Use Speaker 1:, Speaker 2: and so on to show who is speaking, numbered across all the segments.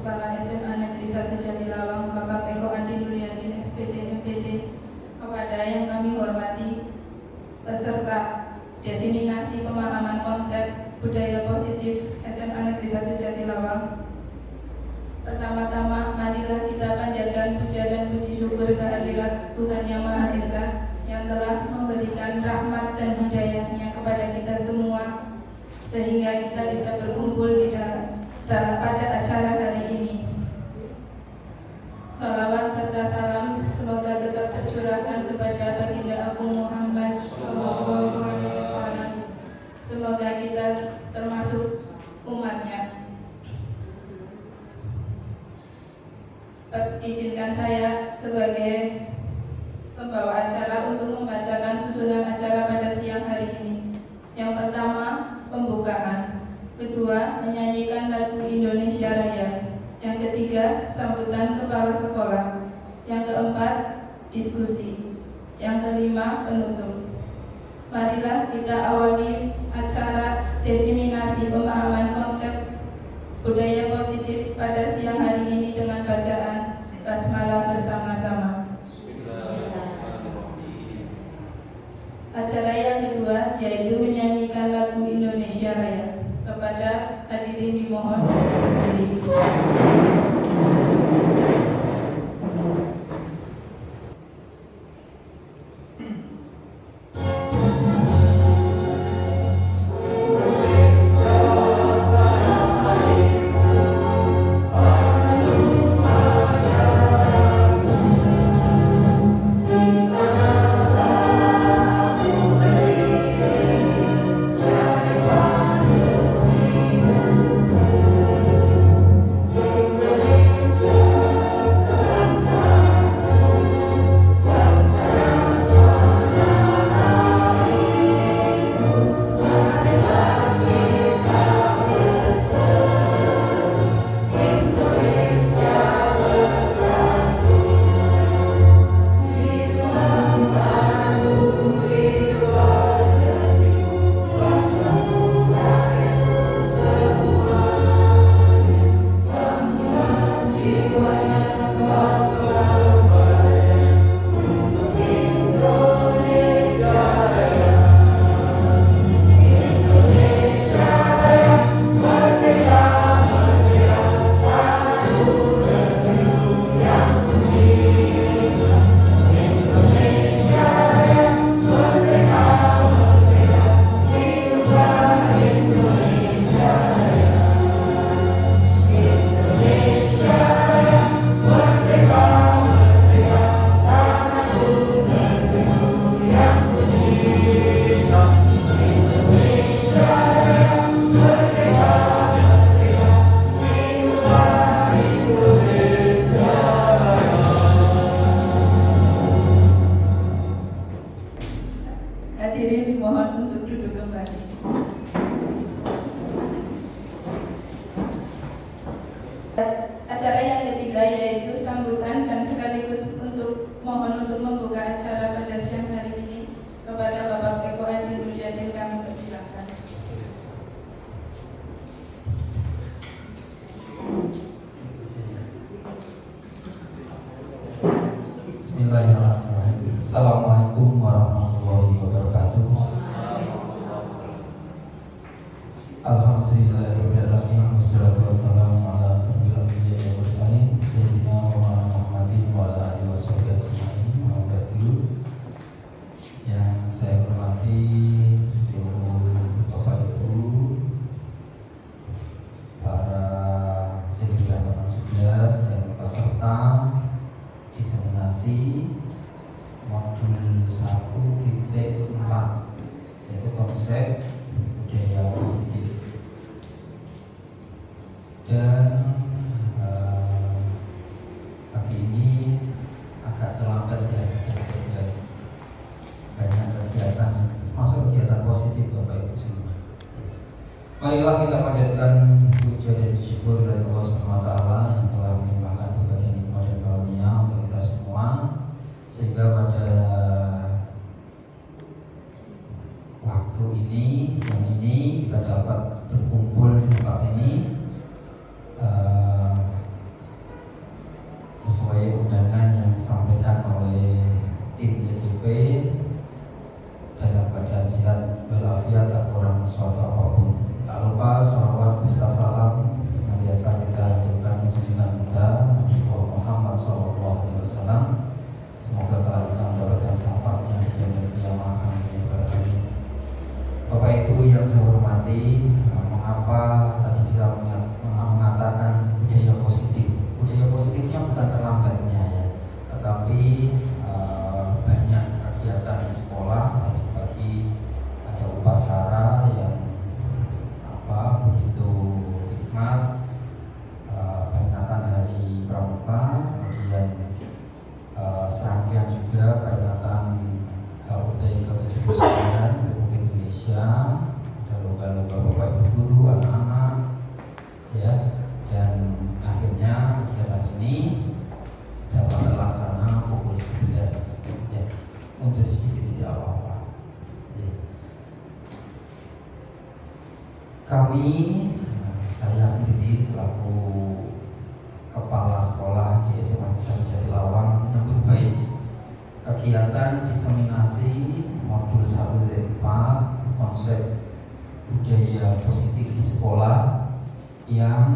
Speaker 1: Kepala SMA Negeri 1 Jatilawang, Bapak Eko Adi Nuryadin, SPD, MPD, kepada yang kami hormati peserta diseminasi pemahaman konsep budaya positif SMA Negeri 1 Jatilawang. Pertama-tama, marilah kita panjatkan puja dan puji syukur kehadirat Tuhan Yang Maha Esa yang telah memberikan rahmat dan hidayahnya kepada kita semua, sehingga kita bisa berkumpul di pada acara hari ini. Salawat serta salam semoga tetap tercurahkan kepada Baginda Agung Muhammad SAW. Semoga kita termasuk umatnya. Izinkan saya sebagai pembawa acara untuk membacakan susunan acara pada siang hari ini. Yang pertama, pembukaan. Kedua, menyanyikan lagu Indonesia Raya. Yang ketiga, sambutan kepala sekolah. Yang keempat, diskusi. Yang kelima, penutup. Marilah kita awali acara diseminasi pemahaman konsep budaya positif pada siang hari ini dengan bacaan basmalah bersama-sama. Acara yang kedua yaitu menyanyikan lagu Indonesia Raya. Kepada hadirin dimohon berdiri. Hadirin dimohon untuk duduk kembali. Acara yang ketiga yaitu sambutan dan sekaligus mohon untuk membuka acara pada siang hari ini kepada Bapak Eko Adi Nuryadin, kami persilakan.
Speaker 2: Bismillahirrahmanirrahim. Assalamualaikum warahmatullahi wabarakatuh. Alhamdulillahirabbil alamin, wassalatu wassalamu ala asyrofil anbiya'i wal mursalin sayyidina wa maulana Muhammadin wa ala alihi washabihi ajmain. Yang saya hormati seluruh Bapak Ibu, para jemaah angkatan 11 dan peserta diseminasi modul 1.4 yaitu konsep budaya positif. Dan pagi ini agak terlambat ya, dan banyak kegiatan masuk kegiatan positif Bapak Ibu semua. Marilah kita panjatkan puja dan syukur kepada Allah Subhanahu wa taala yang telah melimpahkan berbagai nikmat dan karunia untuk kita semua, sehingga pada waktu ini, siang ini, kita dapat berkumpul di tempat ini bekerja, ada lomba-lomba bapak ibu guru, anak-anak, ya, dan akhirnya kegiatan ini dapat terlaksana pukul 11, ya, untuk sedikit tidak apa-apa. Ya. Kami, saya sendiri selaku kepala sekolah di SMA Besar Jatilawang menyambut baik kegiatan diseminasi modul 1.4 konsep budaya positif di sekolah yang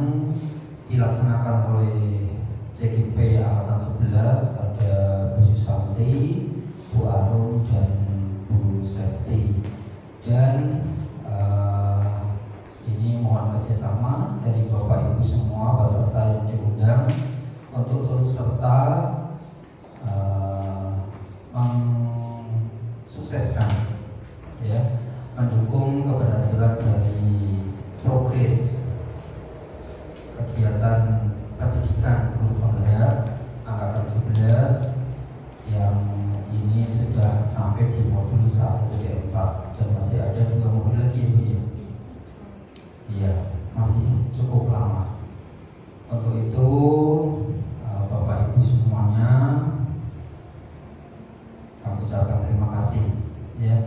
Speaker 2: dilaksanakan oleh CGP Angkatan 11 pada Bu Susanti, Bu Arum, dan Bu Septi. Dan ini mohon kerjasama dari Bapak Ibu semua peserta yang diundang untuk turut serta mensukseskan, ya, mendukung keberhasilan dari progres kegiatan pendidikan guru penggerak angkatan 11 yang ini sudah sampai di modul 1.4 dan masih ada 2 modul lagi, Ibu, ya. Iya, masih cukup lama. Untuk itu Bapak Ibu semuanya, kami ucapkan terima kasih, ya.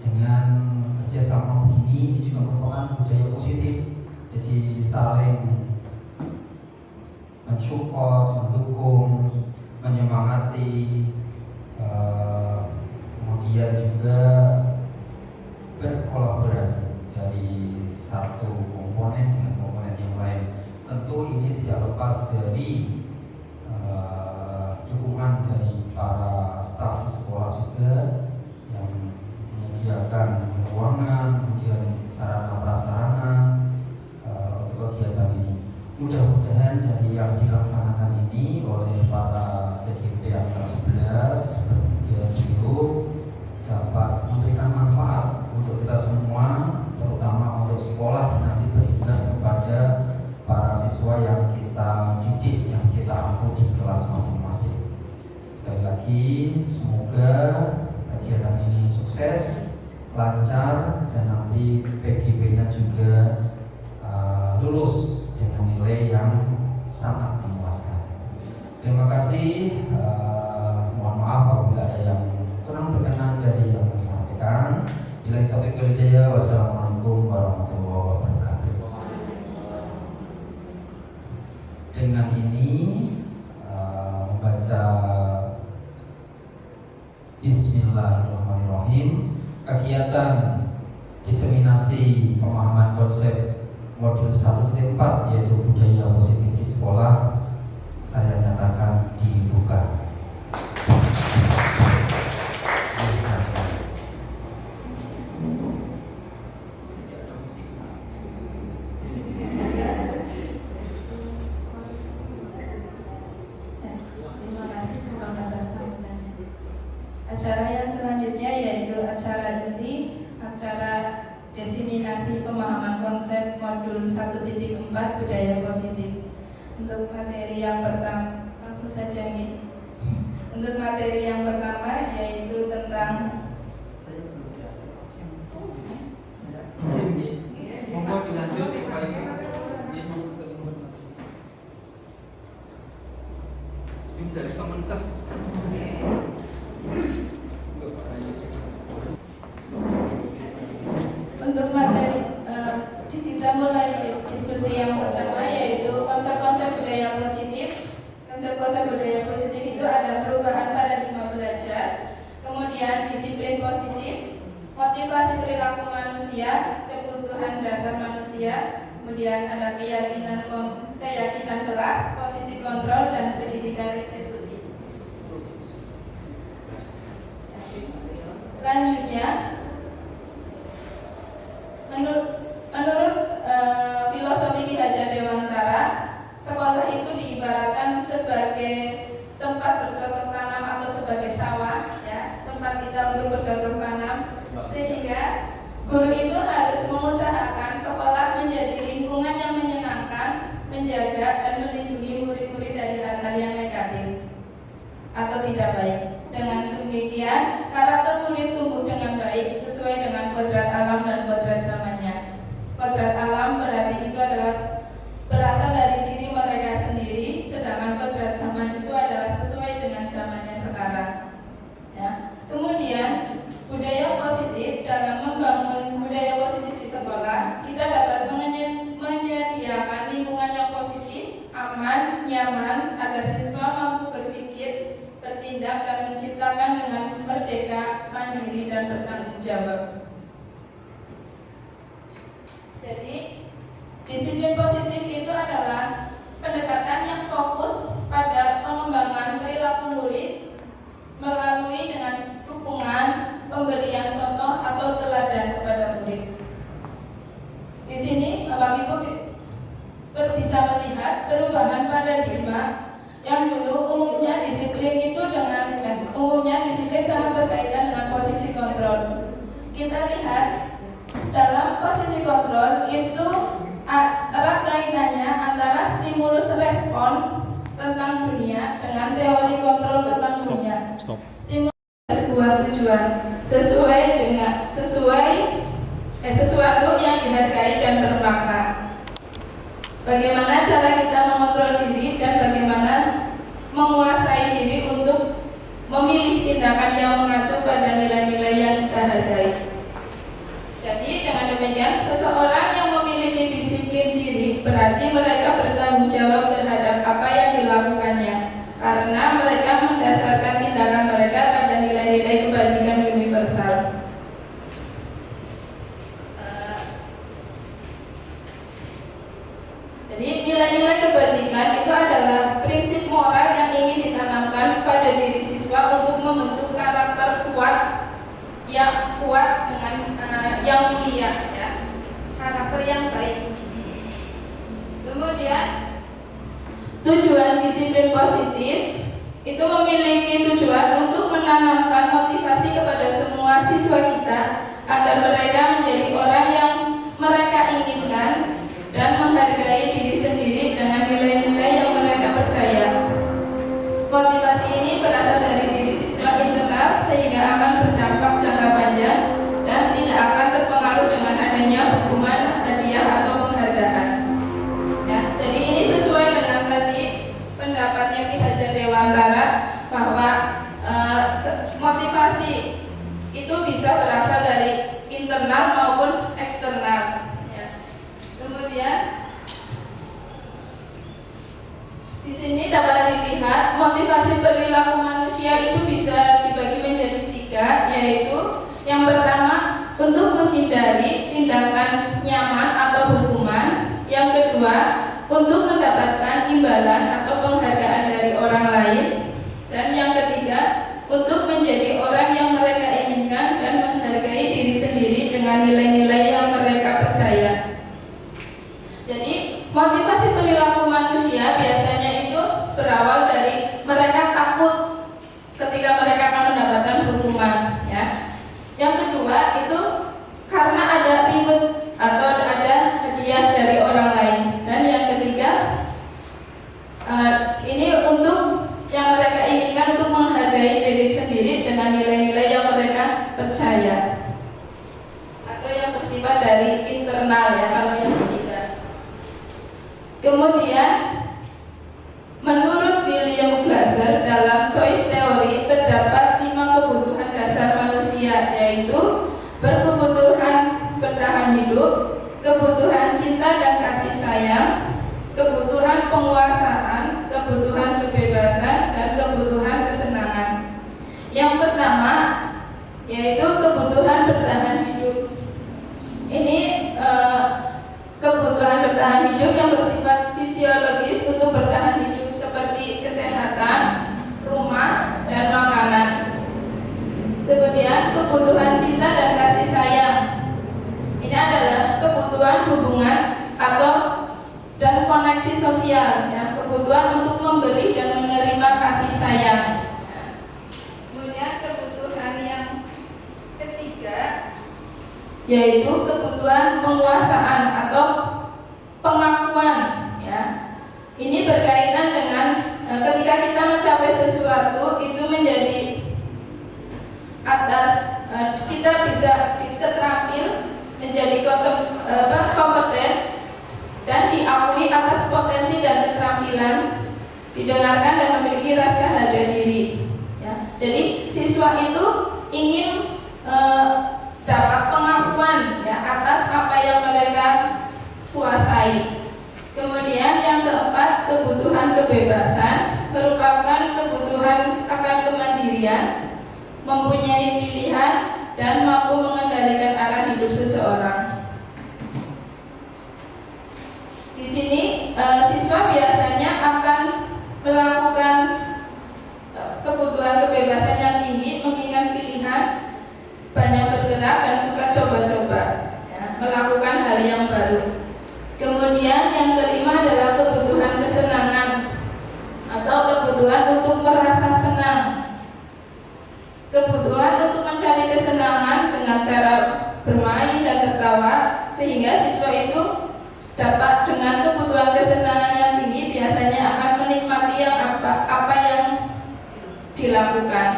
Speaker 2: Dengan kerjasama begini juga merupakan budaya positif. Jadi saling mensupport, mendukung, menyemangati, kemudian juga berkolaborasi dari satu komponen dengan komponen yang lain. Tentu ini tidak lepas dari dukungan dari para staf di sekolah juga yang menyediakan ruangan, kemudian sarana prasarana untuk kegiatan ini. Mudah-mudahan dari yang dilaksanakan ini oleh para CGP angkatan 11 bertiga dulu dapat memberikan manfaat untuk kita semua, terutama untuk sekolah dan nanti berimbas kepada para siswa yang kita didik, yang kita angkut di kelas masing-masing. Sekali lagi, semoga kegiatan ini sukses, lancar, dan nanti PGP-nya juga lulus dengan nilai yang sangat memuaskan. Terima kasih. Mohon maaf apabila ada yang kurang berkenan dari yang saya sampaikan. Bila taufiq wal hidayah, wassalamualaikum warahmatullahi wabarakatuh. Dengan ini membaca Bismillahirrahmanirrahim, kegiatan diseminasi pemahaman konsep modul 1.4 yaitu budaya positif di sekolah saya nyatakan dibuka.
Speaker 1: Acara yang selanjutnya yaitu acara inti, acara diseminasi pemahaman konsep modul 1.4 budaya positif. Untuk materi yang pertama, langsung saja nih. Untuk materi yang pertama yaitu tentang
Speaker 2: dari Kemenkes.
Speaker 1: Untuk materi kita mulai diskusi yang pertama yaitu konsep-konsep budaya positif. Konsep-konsep budaya positif itu ada perubahan paradigma belajar, kemudian disiplin positif, motivasi perilaku manusia, kebutuhan dasar manusia, kemudian ada keyakinan kelas, posisi kontrol, dan segitiga restitusi. Selanjutnya, menurut filosofi Ki Hajar Dewantara, sekolah itu diibaratkan sebagai tempat bercocok tanam atau sebagai sawah, ya, tempat kita untuk bercocok tanam, sehingga guru itu harus mengusahakan sekolah menjadi lingkungan yang menyenangkan, menjaga dan melindungi murid-murid dari hal-hal yang negatif atau tidak baik. Dengan demikian, karakter murid tumbuh dengan baik sesuai dengan dengan kodrat alam dan kodrat zamannya. Kodrat alam berarti itu adalah berasal dari diri mereka sendiri, sedangkan kodrat zaman itu adalah sesuai dengan zamannya sekarang. Ya. Kemudian budaya positif, dalam membangun budaya positif di sekolah, kita dapat menyediakan lingkungan yang positif, aman, nyaman, agar siswa mampu berpikir, bertindak, dan menciptakan dengan merdeka, mandiri, dan bertanggung jawab. Jadi, disiplin positif itu adalah pendekatan yang fokus pada pengembangan perilaku murid melalui dengan dukungan, pemberian contoh atau teladan kepada murid. Di sini Bapak Ibu bisa melihat perubahan paradigma yang dulu umumnya disiplin sangat berkaitan dengan posisi kontrol. Kita lihat dalam posisi kontrol itu erat kaitannya antara stimulus respon tentang dunia dengan teori kontrol tentang dunia. Stimulus sebuah tujuan sesuatu yang dihargai dan bermakna. Bagaimana cara kita mengontrol diri dan bagaimana menguasai diri untuk memilih tindakan yang mengacu pada nilai-nilai yang kita hargai. Jadi dengan demikian, seseorang yang memiliki disiplin diri berarti mereka bertanggung jawab terhadap apa yang dilakukannya, karena mereka mendasarkan tindakan mereka pada nilai-nilai kebajikan universal. Jadi nilai-nilai kebajikan itu adalah prinsip moral yang ingin ditanamkan pada diri siswa untuk membentuk karakter yang kuat dengan yang mulia, ya, karakter yang baik. Kemudian tujuan disiplin positif itu memiliki tujuan untuk menanamkan motivasi kepada semua siswa kita agar mereka menjadi orang yang mereka inginkan dan menghargai diri sendiri dengan nilai-nilai yang mereka percaya. Motivasi ini berasal dari diri siswa internal sehingga akan berdampak jangka panjang dan tidak akan terpengaruh dengan adanya hukuman, hadiah atau penghargaan. Ya, jadi ini sesuai dengan tadi pendapatnya Ki Hajar Dewantara bahwa motivasi itu bisa berasal dari internal maupun eksternal. Ya. Kemudian di sini dapat dilihat motivasi perilaku manusia itu bisa dibagi menjadi 3, yaitu yang pertama untuk menghindari tindakan nyaman atau hukuman, yang kedua untuk mendapatkan imbalan atau penghargaan dari orang lain, dan yang ketiga untuk menjadi orang yang mereka inginkan dan menghargai diri sendiri dengan nilai-nilai yang mereka percaya. Jadi motivasi perilaku manusia biasanya itu berawal dari mereka takut ketika mereka akan mendapatkan hukuman, ya. Yang kedua itu karena ada reward atau ada hadiah dari orang lain, dan yang ketiga ini untuk yang mereka inginkan untuk menghargai diri sendiri dengan nilai-nilai yang mereka percaya atau yang bersifat dari internal, ya, kalau yang ketiga. Kemudian menurut William Glasser dalam choice theory terdapat 5 kebutuhan dasar manusia, yaitu berkebutuhan bertahan hidup, kebutuhan cinta dan kasih sayang, kebutuhan penguasaan, kebutuhan kebebasan, dan kebutuhan kesenangan. Yang pertama yaitu kebutuhan bertahan hidup. Ini kebutuhan bertahan hidup yang bersifat fisiologis untuk bertahan hidup seperti kesehatan, rumah, dan makanan. Kemudian kebutuhan cinta dan kasih sayang. Ini adalah kebutuhan hubungan dan koneksi sosial, ya, kebutuhan untuk memberi dan menerima kasih sayang. Kemudian kebutuhan yang ketiga yaitu kebutuhan penguasaan atau pengakuan, ya. Ini berkaitan dengan ketika kita mencapai sesuatu itu menjadi atas kita bisa terampil, menjadi kompeten, dan diakui atas potensi dan keterampilan, didengarkan dan memiliki rasa harga diri. Ya. Jadi siswa itu ingin dapat pengakuan ya atas apa yang mereka kuasai. Kemudian yang keempat, kebutuhan kebebasan merupakan kebutuhan akan kemandirian, mempunyai pilihan, dan mampu mengendalikan arah hidup seseorang. Di sini siswa biasanya akan melakukan kebutuhan kebebasan yang tinggi, mengingat pilihan, banyak bergerak dan suka coba-coba, ya, melakukan hal yang baru. Kemudian yang kelima adalah kebutuhan kesenangan atau kebutuhan untuk merasa senang. Kebutuhan untuk mencari kesenangan dengan cara bermain dan tertawa, sehingga siswa itu dapat dengan kebutuhan kesenangan yang tinggi biasanya akan menikmati apa yang dilakukan.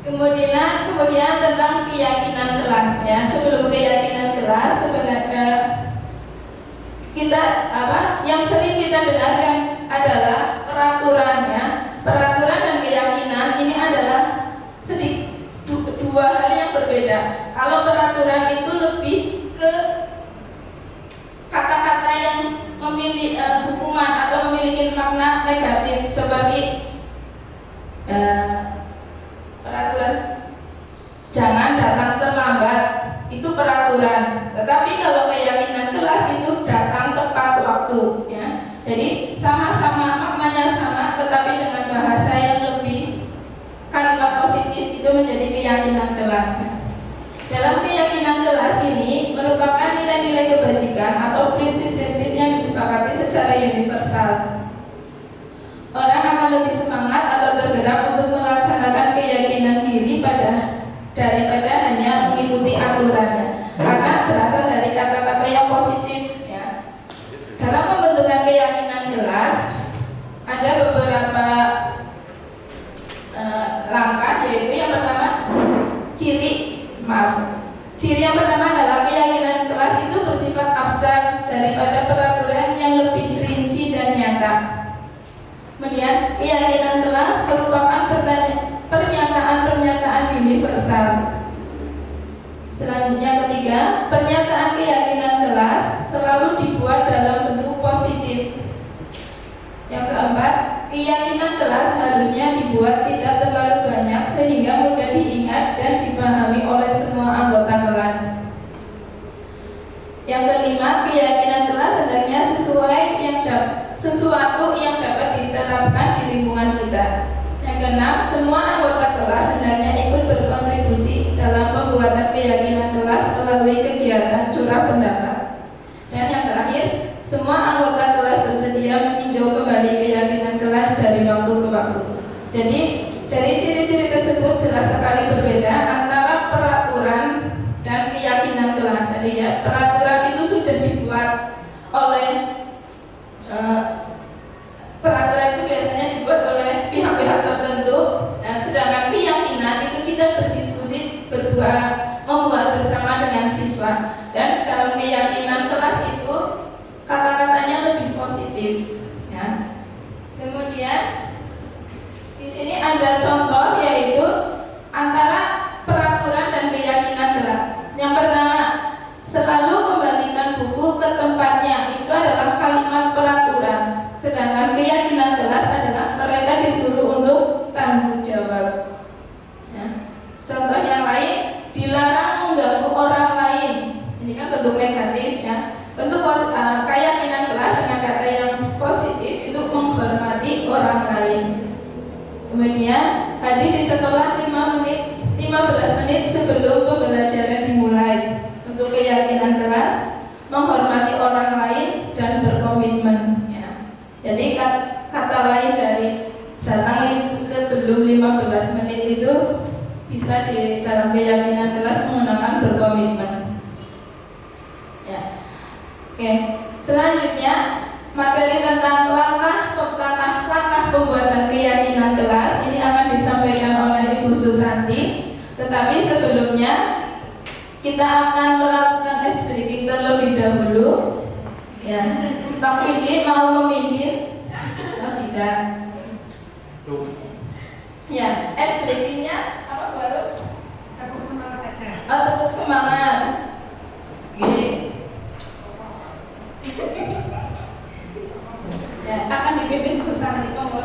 Speaker 1: Kemudian tentang keyakinan kelas ya. Sebelum keyakinan kelas, sebenarnya yang sering kita dengarkan adalah peraturannya. Peraturan dan keyakinan ini adalah dua hal yang berbeda. Kalau peraturan itu lebih ke kata-kata yang memiliki hukuman atau memiliki makna negatif, seperti peraturan jangan datang terlambat, itu peraturan. Tetapi kalau keyakinan kelas itu datang tepat waktu ya. Jadi sama-sama maknanya sama, tetapi dengan bahasa yang lebih kalimat positif, itu menjadi keyakinan kelas. Dalam keyakinan kelas ini merupakan nilai-nilai kebajikan atau prinsip-prinsip yang disepakati secara universal. Orang akan lebih semangat atau tergerak untuk melaksanakan keyakinan diri daripada hanya mengikuti aturannya, karena berasal dari kata-kata yang positif ya. Dalam pembentukan keyakinan kelas ada beberapa langkah, yaitu yang pertama ciri yang pertama adalah keyakinan kelas itu bersifat abstrak daripada peraturan yang lebih rinci dan nyata. Kemudian keyakinan kelas merupakan pernyataan-pernyataan universal. Selanjutnya ketiga, pernyataan keyakinan kelas selalu dibuat dalam bentuk positif. Yang keempat, keyakinan kelas harusnya dibuat tidak terlalu banyak sehingga mudah diingat dan dipahami oleh semua anggota kelas. Yang kelima, keyakinan kelas hendaknya sesuatu yang dapat diterapkan di lingkungan kita. Yang keenam, semua anggota kelas hendaknya ikut berkontribusi dalam pembuatan keyakinan kelas melalui kegiatan curah pendapat. Dan yang terakhir, semua anggota kelas bersedia meninjau kembali keyakinan kelas dari waktu ke waktu. Jadi dari ciri-ciri tersebut jelas sekali berbeda antara peraturan dan keyakinan kelas. Tadi ya, peraturan itu sudah dibuat oleh peraturan itu biasanya dibuat oleh pihak-pihak tertentu. Nah, sedangkan keyakinan itu kita berdiskusi, membuat bersama dengan siswa. Dan dalam keyakinan kelas itu kata-katanya lebih positif. Ya. Kemudian di sini ada contoh, yaitu antara peraturan dan keyakinan kelas. Yang pertama, selalu kembalikan buku ke tempatnya. Itu adalah kalimat peraturan. Sedangkan keyakinan kelas adalah mereka disuruh untuk tanggung jawab. Ya. Contoh yang lain, dilarang mengganggu orang lain. Ini kan bentuk negatif ya. Bentuk keyakinan kelas dengan kata yang positif itu menghormati orang lain. Kemudian hadir di sekolah 15 menit sebelum pembelajaran dimulai. Untuk keyakinan kelas, menghormati orang lain dan berkomitmen ya. Jadi kata lain dari datang sebelum 15 menit itu bisa di dalam keyakinan kelas menggunakan berkomitmen. Ya. Oke. Selanjutnya materi tentang langkah pembuatan keyakinan kelas ini akan disampaikan oleh Ibu Susanti. Tetapi sebelumnya kita akan melakukan ice breaking terlebih dahulu. Ya, Pak Widi mau memimpin? Oh tidak. Ya, ice breakingnya apa baru?
Speaker 3: Tepuk semangat aja.
Speaker 1: Oh, tepuk semangat. Gini. Ya, akan dipimpin Bu Santi, monggo.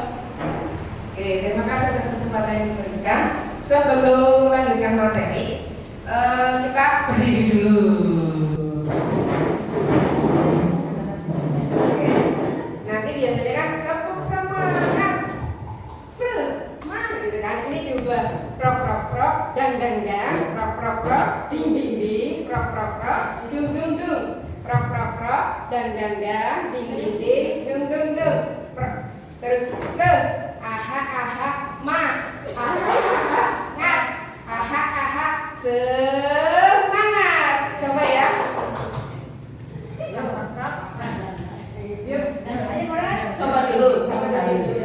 Speaker 3: Oke, terima kasih atas kesempatan yang diberikan. Sebelum melanjutkan materi, kita berdiri dulu. Oke. Nanti biasanya kan tepuk semangat, semangat gitu kan. Ini diubah prok prok prok, dang dang dang, prok prok prok, ding ding ding, prok prok prok, dung dung dung, prok prok prok, dang dang dang, ding ding ding, dung dung dung. Terus aha aha ma, aha aha ngat, aha aha semangat. Coba ya.
Speaker 1: Coba dulu, sama dulu.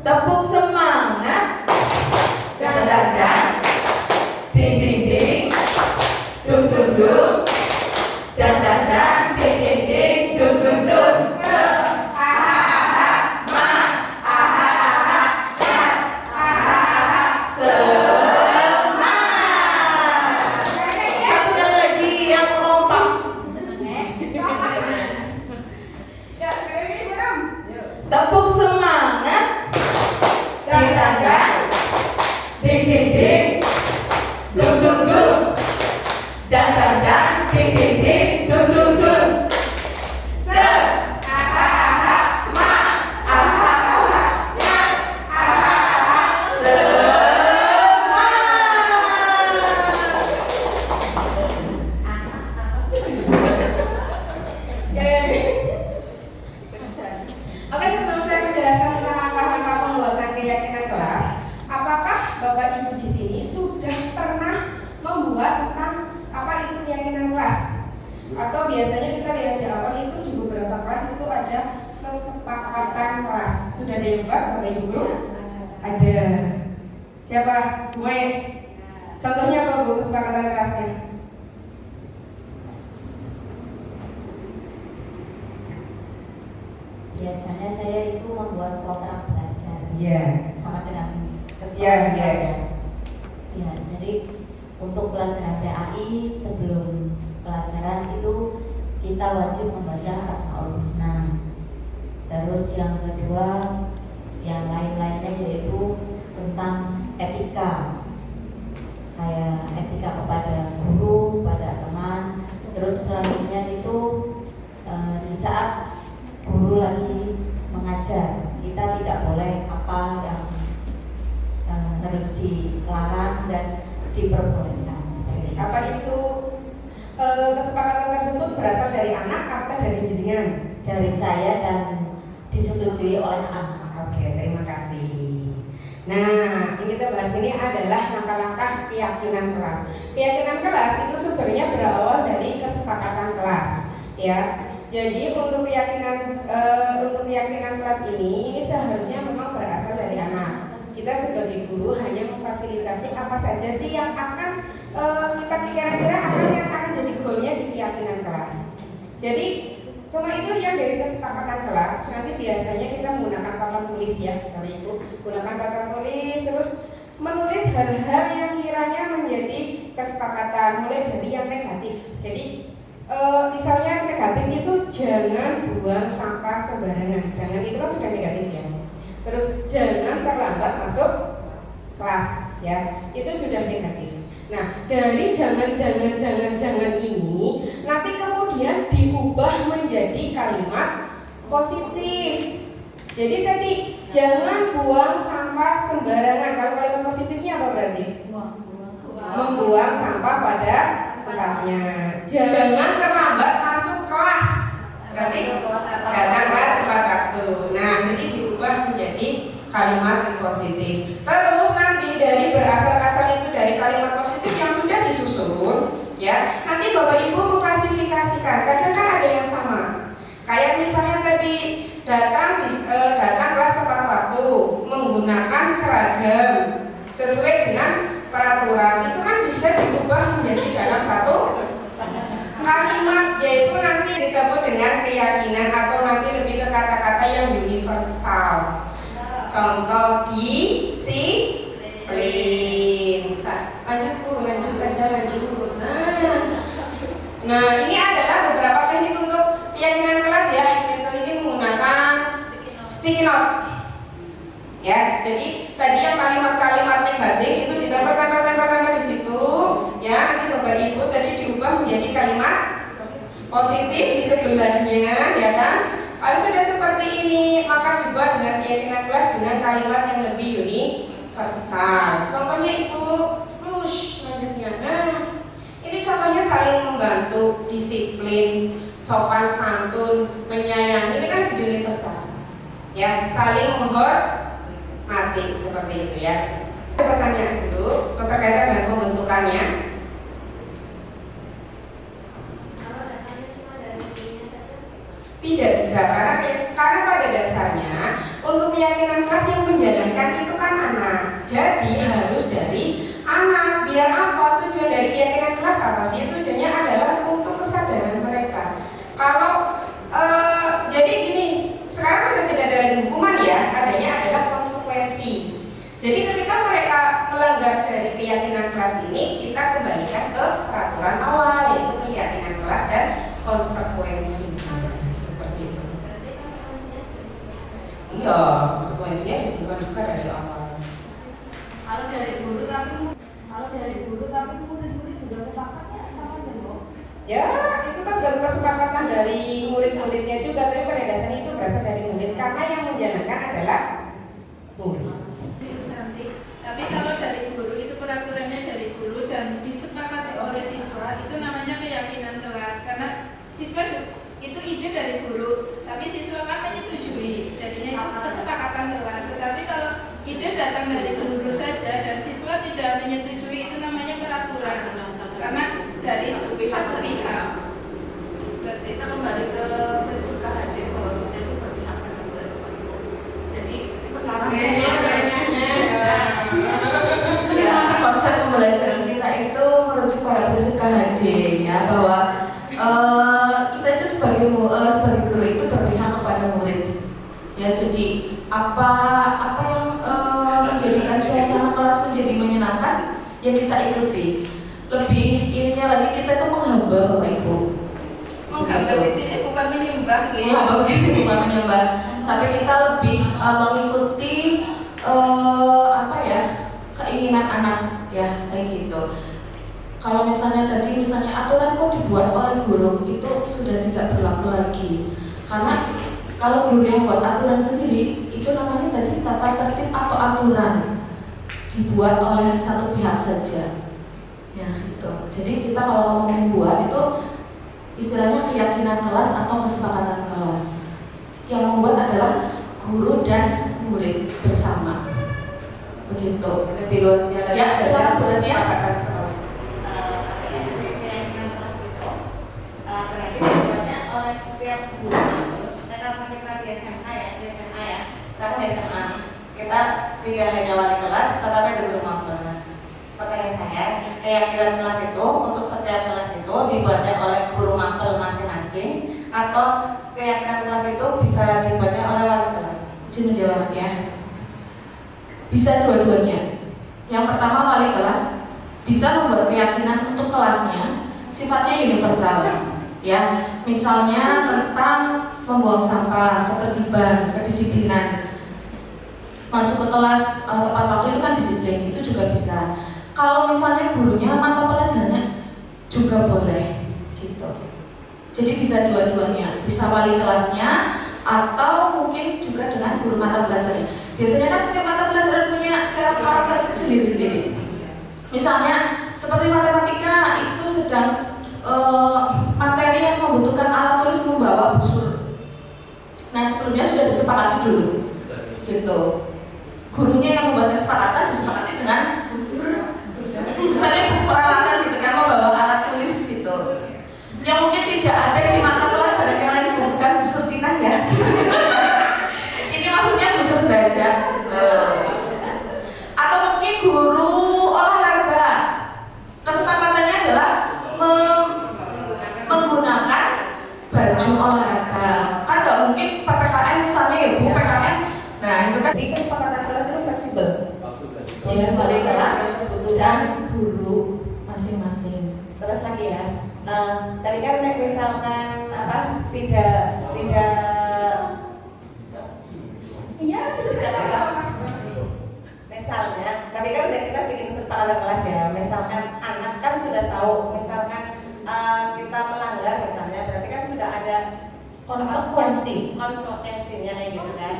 Speaker 1: Tepuk semangat.
Speaker 3: Dan dan dan, ding ding ding, dung dung dung, dan dan dan, ding ding ding, dung dung dung.
Speaker 1: Tepuk semangat.
Speaker 3: Dan dan dan, ding ding ding, dung dung dung, dan dan dan, ding ding ding, dung dung dung. Se, aha aha ma, aha aha ya, aha aha semangat. Oke, sebelum saya menjelaskan tentang langkah-langkah pembuatan keyakinan kelas, apakah Bapak Ibu di sini sudah pernah membuat tentang apa itu keyakinan kelas? Atau biasanya kita lihat di awal itu di beberapa kelas itu ada kesepakatan kelas. Sudah ada yang buat Bapak Ibu guru? Ada. Siapa? Gue. Contohnya apa Bu kesepakatan kelasnya?
Speaker 4: Biasanya saya itu membuat kontrak belajar.
Speaker 3: Iya.
Speaker 4: Sama dengan
Speaker 3: Iya, iya.
Speaker 4: Ya, jadi untuk pelajaran PAI sebelum pelajaran itu kita wajib membaca Asmaul Husna. Terus yang kedua, yang lain-lainnya yaitu tentang etika, kayak etika kepada guru, pada teman. Terus selanjutnya itu di saat guru lagi mengajar, kita tidak boleh apa yang harus dilarang dan diperbolehkan seperti itu.
Speaker 3: Apa itu kesepakatan tersebut berasal dari anak atau dari jenengan?
Speaker 4: Dari saya dan disetujui oleh anak.
Speaker 3: Oke, terima kasih. Nah, yang kita bahas ini adalah langkah-langkah keyakinan kelas. Keyakinan kelas itu sebenarnya berawal dari kesepakatan kelas, ya. Jadi untuk keyakinan kelas ini seharusnya memang berasal dari anak. Kita sebagai guru hanya memfasilitasi apa saja sih yang akan kita kira-kira yang akan jadi goalnya di keyakinan kelas. Jadi semua itu yang dari kesepakatan kelas. Nanti biasanya kita menggunakan papan tulis ya, Bapak Ibu. Gunakan papan tulis, terus menulis hal-hal yang kiranya menjadi kesepakatan, mulai dari yang negatif. Jadi misalnya negatif itu jangan buang sampah sembarangan. Jangan itu kan sudah negatif ya. Terus jangan terlambat masuk kelas ya. Itu sudah negatif. Nah, dari jangan ini nanti kemudian diubah menjadi kalimat positif. Jadi tadi jangan buang sampah sembarangan. Kalau kalimat positifnya apa berarti? Membuang sampah pada tempatnya. Jangan terlambat masuk kelas. Berarti datang kelas tepat waktu. Nah, jadi diubah menjadi kalimat positif. Terus nanti dari berasal-asal itu dari kalimat positif yang sudah disusun, ya. Nanti Bapak Ibu mengklasifikasikan. Kadang kan ada yang sama. Kayak misalnya tadi datang kelas tepat waktu, menggunakan seragam sesuai keyakinan atau nanti lebih ke kata-kata yang universal. Contoh disiplin. Lanjut Bu, lanjut aja, lanjut. Nah, ini adalah beberapa teknik untuk keyakinan kelas ya. Kita ini menggunakan sticky note. Ya, jadi tadi yang kalimat-kalimat negatif itu ditempel di situ. Ya, nanti Bapak Ibu tadi diubah menjadi kalimat positif di sebelahnya, ya kan? Kalau sudah seperti ini, maka dibuat dengan keyakinan kelas dengan kalimat yang lebih universal. Contohnya Ibu, terus lanjutnya. Nah, ini contohnya saling membantu, disiplin, sopan santun, menyayangi. Ini kan lebih universal. Ya, saling menghormati seperti itu ya. Ada pertanyaan dulu berkaitan dengan pembentukannya. Tidak bisa karena pada dasarnya untuk keyakinan kelas yang menjalankan itu kan anak. Jadi harus dari anak. Biar apa? Tujuan dari keyakinan kelas apa sih? Tujuannya adalah untuk kesadaran mereka. Kalau jadi gini, sekarang sudah tidak ada lagi hukuman ya, adanya adalah konsekuensi. Jadi ketika mereka melanggar dari keyakinan kelas ini, kita kembalikan ke peraturan awal, yaitu keyakinan kelas dan konsekuensi. Seperti itu. Iya, konsekuensinya ditentukan juga dari awal.
Speaker 4: Kalau dari guru tapi murid-murid juga sepakatnya sama saja.
Speaker 3: Ya, itu kan tergantung kesepakatan dari murid-muridnya juga, tapi pada dasarnya itu berasal dari murid karena yang menjalankan adalah murid.
Speaker 1: Tapi kalau dari guru itu peraturannya dari guru dan disepakati oleh siswa, itu namanya keyakinan kelas. Karena siswa itu ide dari guru, tapi siswa kan menyetujui, jadinya itu kesepakatan kelas. Tetapi kalau ide datang dari guru saja dan siswa tidak menyetujui, itu namanya peraturan. Karena dari satu pihak. Seperti
Speaker 5: kita kembali ke prinsip KHD bahwa kita itu berpihak pada murid. Jadi sekarang
Speaker 4: Konsep pembelajaran kita itu merujuk pada prinsip KHD ya, bahwa kita itu sebagai guru itu berpihak kepada murid. Ya, jadi apa yang menjadikan suasana kelas menjadi menyenangkan yang kita ikuti. Lebih ininya lagi kita itu menghamba Bapak Ibu.
Speaker 1: menghamba di sini bukan menyembah, gitu.
Speaker 4: Menghamba bukan menyembah, tapi kita lebih mengikuti keinginan anak ya, kayak gitu. Kalau misalnya aturan kok dibuat oleh guru, itu sudah tidak berlaku lagi. Karena kalau guru yang buat aturan sendiri, itu namanya tadi tata tertib atau aturan dibuat oleh satu pihak saja. Ya itu. Jadi kita kalau mau membuat itu istilahnya keyakinan kelas atau kesepakatan kelas. Yang membuat adalah guru dan murid bersama. Begitu.
Speaker 3: Lebih luasnya lagi.
Speaker 4: Ya, silakan Bu Nasia.
Speaker 3: Kesepakatan sama.
Speaker 5: keyakinan kelas itu berarti dibuatnya oleh setiap guru. Karena kita di SMA ya, karena di SMA kita tidak hanya wali kelas, tetapi ada guru mapel. Pertanyaan saya, keyakinan kelas itu untuk setiap kelas itu dibuatnya oleh guru mapel masing-masing, atau keyakinan kelas itu bisa dibuatnya oleh wali kelas?
Speaker 4: Izin menjawab ya. Bisa dua-duanya. Yang pertama, wali kelas bisa membuat keyakinan untuk kelasnya sifatnya universal. Ya, misalnya tentang membuang sampah, ketertiban, kedisiplinan. Masuk ke kelas tepat waktu itu kan disiplin, itu juga bisa. Kalau misalnya gurunya mata pelajarannya juga boleh, gitu. Jadi bisa dua-duanya, bisa wali kelasnya atau mungkin juga dengan guru mata pelajarannya. Biasanya kan setiap mata pelajaran punya karakteristik sendiri-sendiri. Misalnya seperti matematika itu sedang materi yang membutuhkan alat tulis membawa busur. Nah sebelumnya sudah disepakati dulu, gitu. Gurunya yang membuat kesepakatan disepakati dengan busur. Misalnya peralatan gitu kan, membawa alat tulis gitu. Yang mungkin tidak ada di mata pelajaran yang lain bukan busur tinah ya. Ini maksudnya busur derajat. Atau mungkin guru olahraga, kesepakatannya adalah menggunakan baju olahraga. mungkin PPKN misalnya ya Bu, PKN. Nah itu kan di kesepakatan kelas itu fleksibel. Jadi sesuai kelas dan guru masing-masing.
Speaker 5: Terus lagi ya, tadi kan misalkan apa tidak iya tidak apa misalnya tadi kan udah kita bikin kesepakatan kelas ya, misalkan anak kan sudah tahu misalkan kita melanggar misalnya berarti kan sudah ada konsekuensinya kayak gitu kan.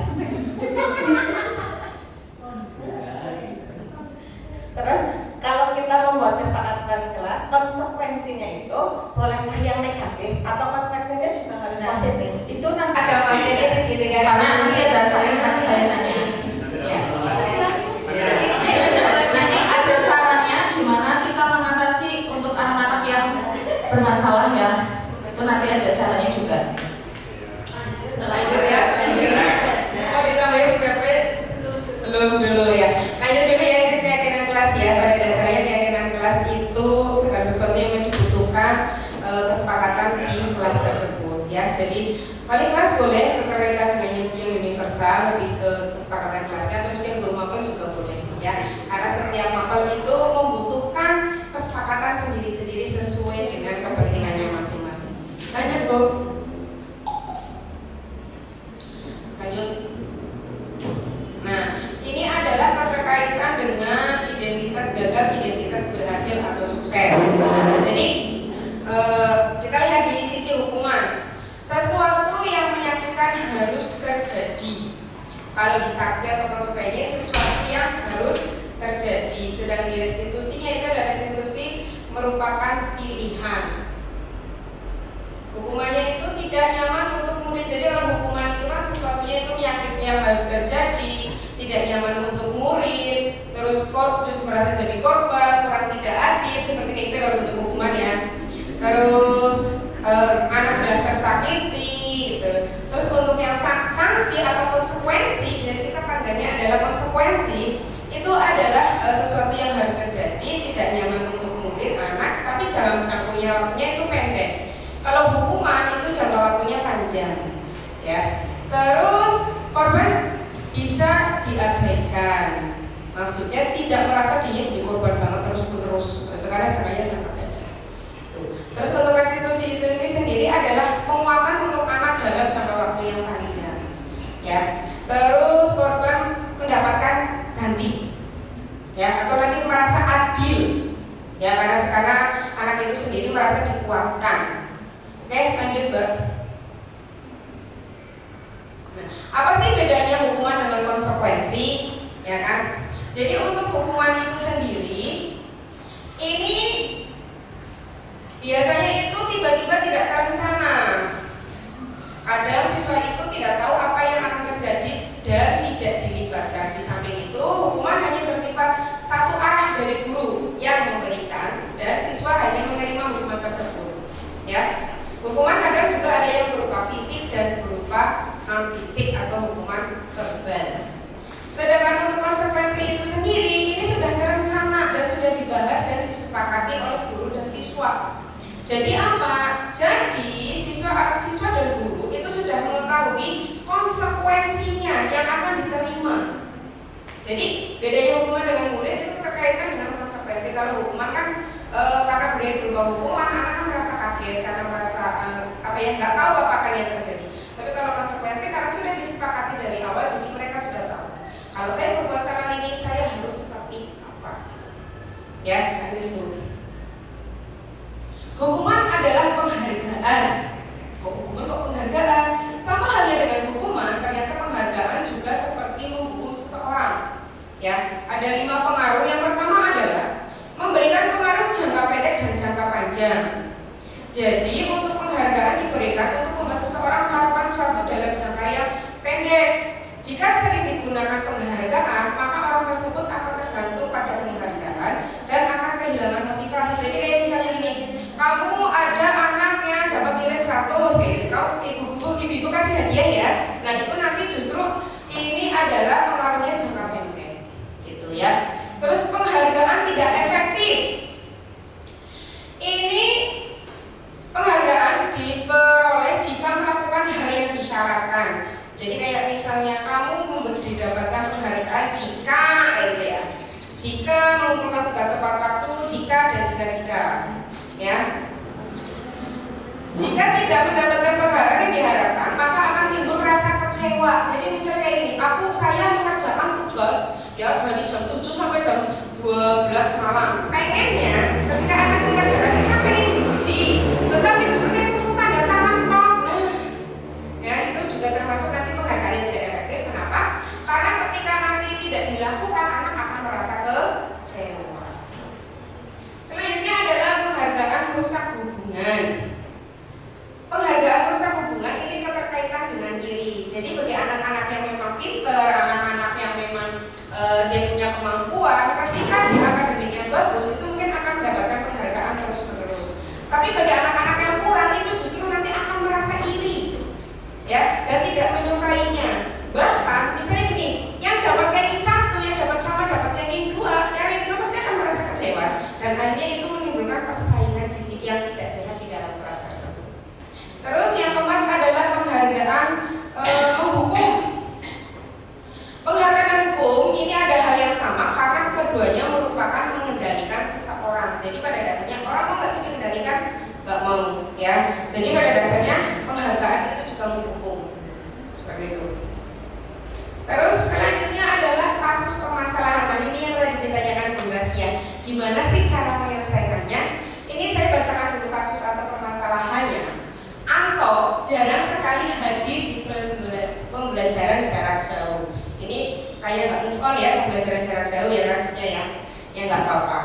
Speaker 5: Terus kalau kita membuat kesepakatan kelas, konsekuensinya itu bolehkah yang negatif atau konsekuensinya juga harus positif?
Speaker 4: Itu nanti
Speaker 3: Ada materi segitiga
Speaker 4: karena nanti ada saya nanti biasanya. Nanti ada caranya gimana kita mengatasi untuk anak-anak yang bermasalah ya. Itu nanti ada caranya juga.
Speaker 3: Lanjut ya, lanjut. Mau ditambahin bisa belum dulu ya. Lanjut dulu ya ke keyakinan kelas ya. Pada dasarnya keyakinan kelas itu segala sesuatu yang dibutuhkan kesepakatan di kelas tersebut ya. Jadi wali kelas boleh berkaitan dengan yang universal lebih ke kesepakatan kelasnya, terus yang belum mapel juga boleh ya. Karena setiap mapel itu membutuhkan kesepakatan sendiri-sendiri sesuai dengan kepentingannya masing-masing. Lanjut Bu. Lanjut. Nah, ini adalah keterkaitan dengan identitas gagal, identitas berhasil atau sukses. Jadi kita lihat di sisi hukuman. Sesuatu yang menyakitkan harus terjadi. Kalau di sanksi atau konsekuensinya sesuatu yang harus terjadi. Sedang di restitusinya itu adalah restitusi merupakan pilihan. Hukumannya itu tidak nyaman untuk murid. Jadi kalau hukuman itu kan sesuatunya itu menyakitkan yang harus terjadi, tidak nyaman untuk murid, terus merasa jadi korban, kurang tidak adil, seperti itu kalau bentuk hukumannya. Terus anak jelas tersakiti, gitu. Terus untuk yang sanksi atau konsekuensi, jadi kita pandangnya adalah konsekuensi, itu adalah sesuatu yang harus terjadi, tidak nyaman untuk murid, anak, tapi jangka waktunya itu pendek. Kalau hukuman itu jangka waktunya panjang, ya. Terus korban bisa diabaikan, maksudnya tidak merasa dirinya jadi korban banget terus-menerus, itu karena jangkanya jangka pendek. Terus untuk restitusi itu sendiri adalah penguatan untuk anak dalam jangka waktu yang panjang, ya. Terus korban mendapatkan ganti, ya, atau nanti merasa adil, ya, karena anak itu sendiri merasa dikuatkan. Oke, lanjut Mbak. Nah, apa sih bedanya hukuman dengan konsekuensi, ya kan? Jadi untuk hukuman itu sendiri, ini biasanya itu tiba-tiba tidak terencana. Kadang siswa itu tidak tahu apa yang akan terjadi dan tidak dilibatkan. Di samping itu, hukuman hanya bersifat satu arah dari guru yang memberikan dan siswa hanya menerima hukuman tersebut. Ya, hukuman kadang juga ada yang berupa fisik dan berupa non fisik atau hukuman verbal. Sedangkan untuk konsekuensi itu sendiri ini sudah terencana dan sudah dibahas dan disepakati oleh guru dan siswa. Jadi apa? Jadi siswa dan guru itu sudah mengetahui konsekuensinya yang akan diterima. Jadi bedanya hukuman dengan murid itu terkaitan dengan konsekuensi. Kalau hukuman kan karena beri berupa hukuman, anak kan merasa kaget karena merasa nggak tahu apakah yang terjadi. Tapi kalau konsekuensi karena sudah disepakati dari awal, jadi mereka sudah tahu. Kalau saya berbuat salah ini, saya harus seperti apa? Ya, lanjut dulu. Hukuman adalah penghargaan. Hukuman kok penghargaan? Sama halnya dengan hukuman, ternyata penghargaan juga seperti menghukum seseorang. Ya, ada 5 pengaruh. Yang pertama adalah memberikan pengaruh jangka pendek dan jangka panjang. Jadi untuk penghargaan diberikan untuk membuat seseorang melakukan sesuatu dalam jangka yang pendek. Jika sering digunakan penghargaan, maka orang tersebut akan tergantung pada penghargaan dan akan kehilangan motivasi. Jadi kayak misalnya gini, kamu ada anaknya dapat nilai 100 kayak gitu, kamu ibu kasih hadiah ya. Nah itu nanti justru ini adalah pengaruhnya jangka pendek, gitu ya. Terus penghargaan tidak efektif. Ini penghargaan mensyaratkan. Jadi kayak misalnya kamu mendapatkan penghargaan jika gitu ya. Jika mengumpulkan tugas tepat waktu, jika dan jika. Ya. Jika tidak mendapatkan penghargaan yang diharapkan, maka akan timbul rasa kecewa. Jadi misalnya kayak gini, saya mengerjakan tugas ya dari jam 7 sampai jam 12 malam. Pengennya ketika anak mengerjakan itu kan pengen dipuji, tetapi bukannya kumpul tanda tangan kok. Ya itu juga termasuk nanti penghargaan yang tidak efektif. Kenapa? Karena ketika nanti tidak dilakukan, anak akan merasa kecewa. Selanjutnya adalah penghargaan merusak hubungan. Penghargaan merusak hubungan ini keterkaitan dengan iri. Jadi bagi anak-anak yang memang pinter, anak-anak yang memang dia punya kemampuan, ketika di akademiknya bagus, itu mungkin akan mendapatkan penghargaan terus-menerus. Tapi bagi anak-anak yang kurang, itu justru nanti akan merasa iri, ya, dan tidak menyukainya. Bahkan misalnya gini, yang dapat ranking 1, yang dapat sama dapat ranking 2, yang ranking 2 pasti akan merasa kecewa, dan akhirnya itu menimbulkan persaingan yang tidak sehat di dalam kelas tersebut. Terus yang keempat adalah penghargaan menghukum. Penghargaan hukum ini ada hal yang sama karena keduanya merupakan mengendalikan seseorang. Jadi pada dasarnya orang mau nggak sih mengendalikan? Nggak mau, ya. Jadi pada dasarnya penghargaan itu juga menghukum, seperti itu. Terus selanjutnya adalah kasus permasalahan. Nah ini yang tadi ditanyakan Bu Gracia, gimana sih cara menyelesaikannya? Ini saya bacakan dulu kasus atau permasalahannya. Anto jarang sekali hadir di pembelajaran jarak jauh. Ini kayak nggak move on ya, pembelajaran jarak jauh ya kasusnya ya nggak apa-apa.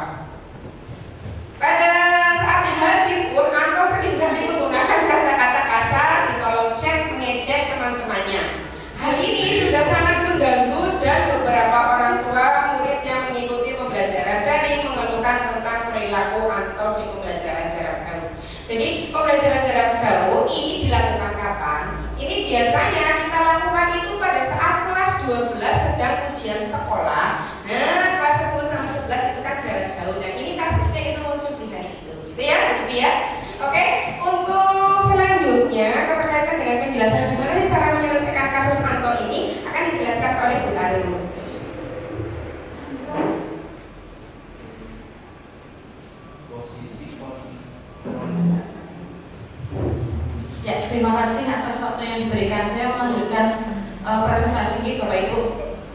Speaker 3: Pada saat hadir pun Anto seringkali menggunakan kata-kata kasar di kolom chat mengejek teman-temannya. Hal ini sudah sangat mengganggu dan beberapa orang tua murid yang mengikuti pembelajaran daring mengeluhkan tentang perilaku Anto di pembelajaran jarak jauh. Jadi pembelajaran jarak jauh ini dilakukan kapan? Ini biasanya kita lakukan itu pada saat kelas 12 sedang ujian sekolah. Nah, kelas 10 sama 11 itu kan jarak jauh. Dan ini kasusnya itu muncul di hari itu. Gitu ya, Ibu ya. Oke, untuk selanjutnya keterkaitan dengan penjelasan gimana sih cara menyelesaikan kasus Anto ini akan dijelaskan oleh Bu Arul.
Speaker 4: Ya, terima kasih atas waktu yang diberikan. Saya melanjutkan presentasi ini, Bapak Ibu.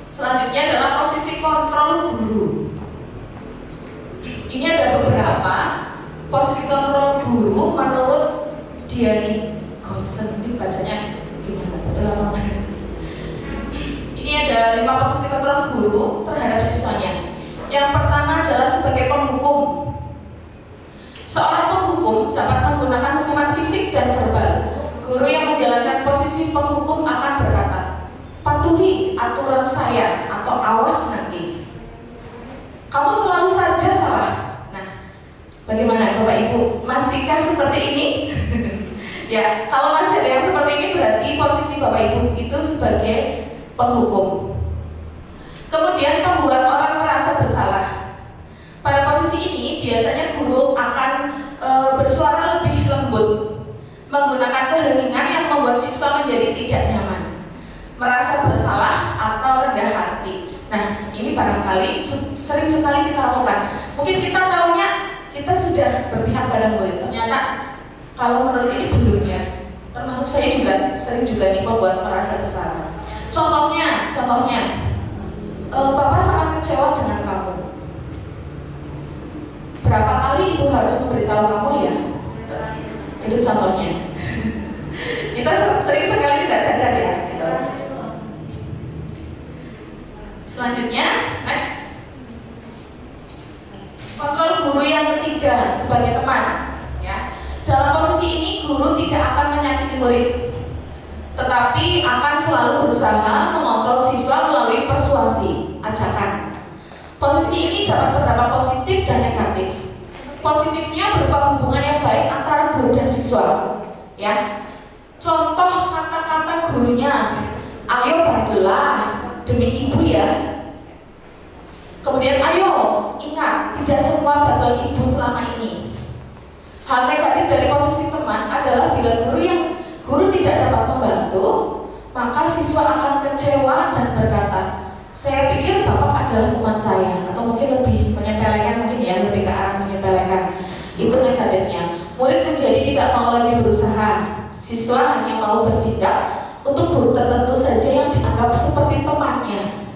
Speaker 4: Selanjutnya adalah posisi kontrol guru. Ini ada beberapa posisi kontrol guru menurut Diani Gosen. Ini bacanya gimana? Betul apa? Ini ada 5 posisi kontrol guru terhadap siswanya. Yang pertama adalah sebagai penghukum. Seorang penghukum dapat menggunakan hukuman fisik dan verbal. Guru yang menjalankan posisi penghukum akan berkata, patuhi aturan saya atau awas nanti. Kamu selalu saja salah. Nah, bagaimana Bapak Ibu? Masihkah seperti ini? Ya, kalau masih ada yang seperti ini berarti posisi Bapak Ibu itu sebagai penghukum. Kemudian pembuat orang merasa bersalah. Pada posisi ini biasanya guru akan bersuara lebih lembut, menggunakan keheningan yang membuat siswa menjadi tidak nyaman, merasa bersalah atau rendah hati. Nah, ini barangkali sering sekali kita lakukan. Mungkin kita tahunya kita sudah berpihak pada murid, ternyata kalau menurut ini belum ya. Termasuk saya juga sering juga nih membuat merasa bersalah. Contohnya, Bapak sangat kecewa dengan kamu. Berapa kali ibu harus memberitahu kamu ya? Itu contohnya. Kita sering sekali tidak sadar ya. Gitu. Selanjutnya, next. Kontrol guru yang ketiga sebagai teman. Ya. Dalam posisi ini guru tidak akan menyakiti murid, tetapi akan selalu berusaha mengontrol siswa melalui persuasi, ajakan. Posisi ini dapat berdampak positif dan negatif. Positifnya berupa hubungan yang baik antara guru dan siswa. Ya, contoh kata-kata gurunya, ayo bantulah demi ibu ya. Kemudian ayo ingat tidak semua bantuan ibu selama ini. Hal negatif dari posisi teman adalah bila guru tidak dapat membantu, Saya pikir Bapak adalah teman saya, atau mungkin lebih menyepelekan, mungkin ya lebih ke arah menyepelekan. Itu negatifnya. Murid menjadi tidak mau lagi berusaha. Siswa hanya mau bertindak untuk guru tertentu saja yang dianggap seperti temannya,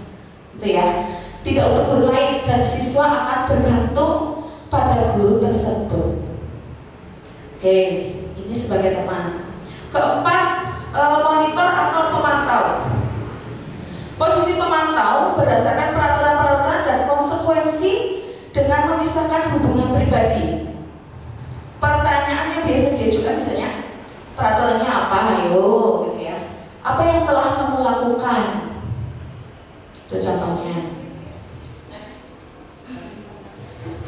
Speaker 4: gitu ya. Tidak untuk guru lain, dan siswa akan bergantung pada guru tersebut. Oke, ini sebagai teman. Keempat, monitor atau pemantau. Posisi pemantau berdasarkan peraturan-peraturan dan konsekuensi dengan memisahkan hubungan pribadi. Pertanyaannya biasa diajukan misalnya, peraturannya apa? Ayo, gitu ya. Apa yang telah kamu lakukan? Itu contohnya.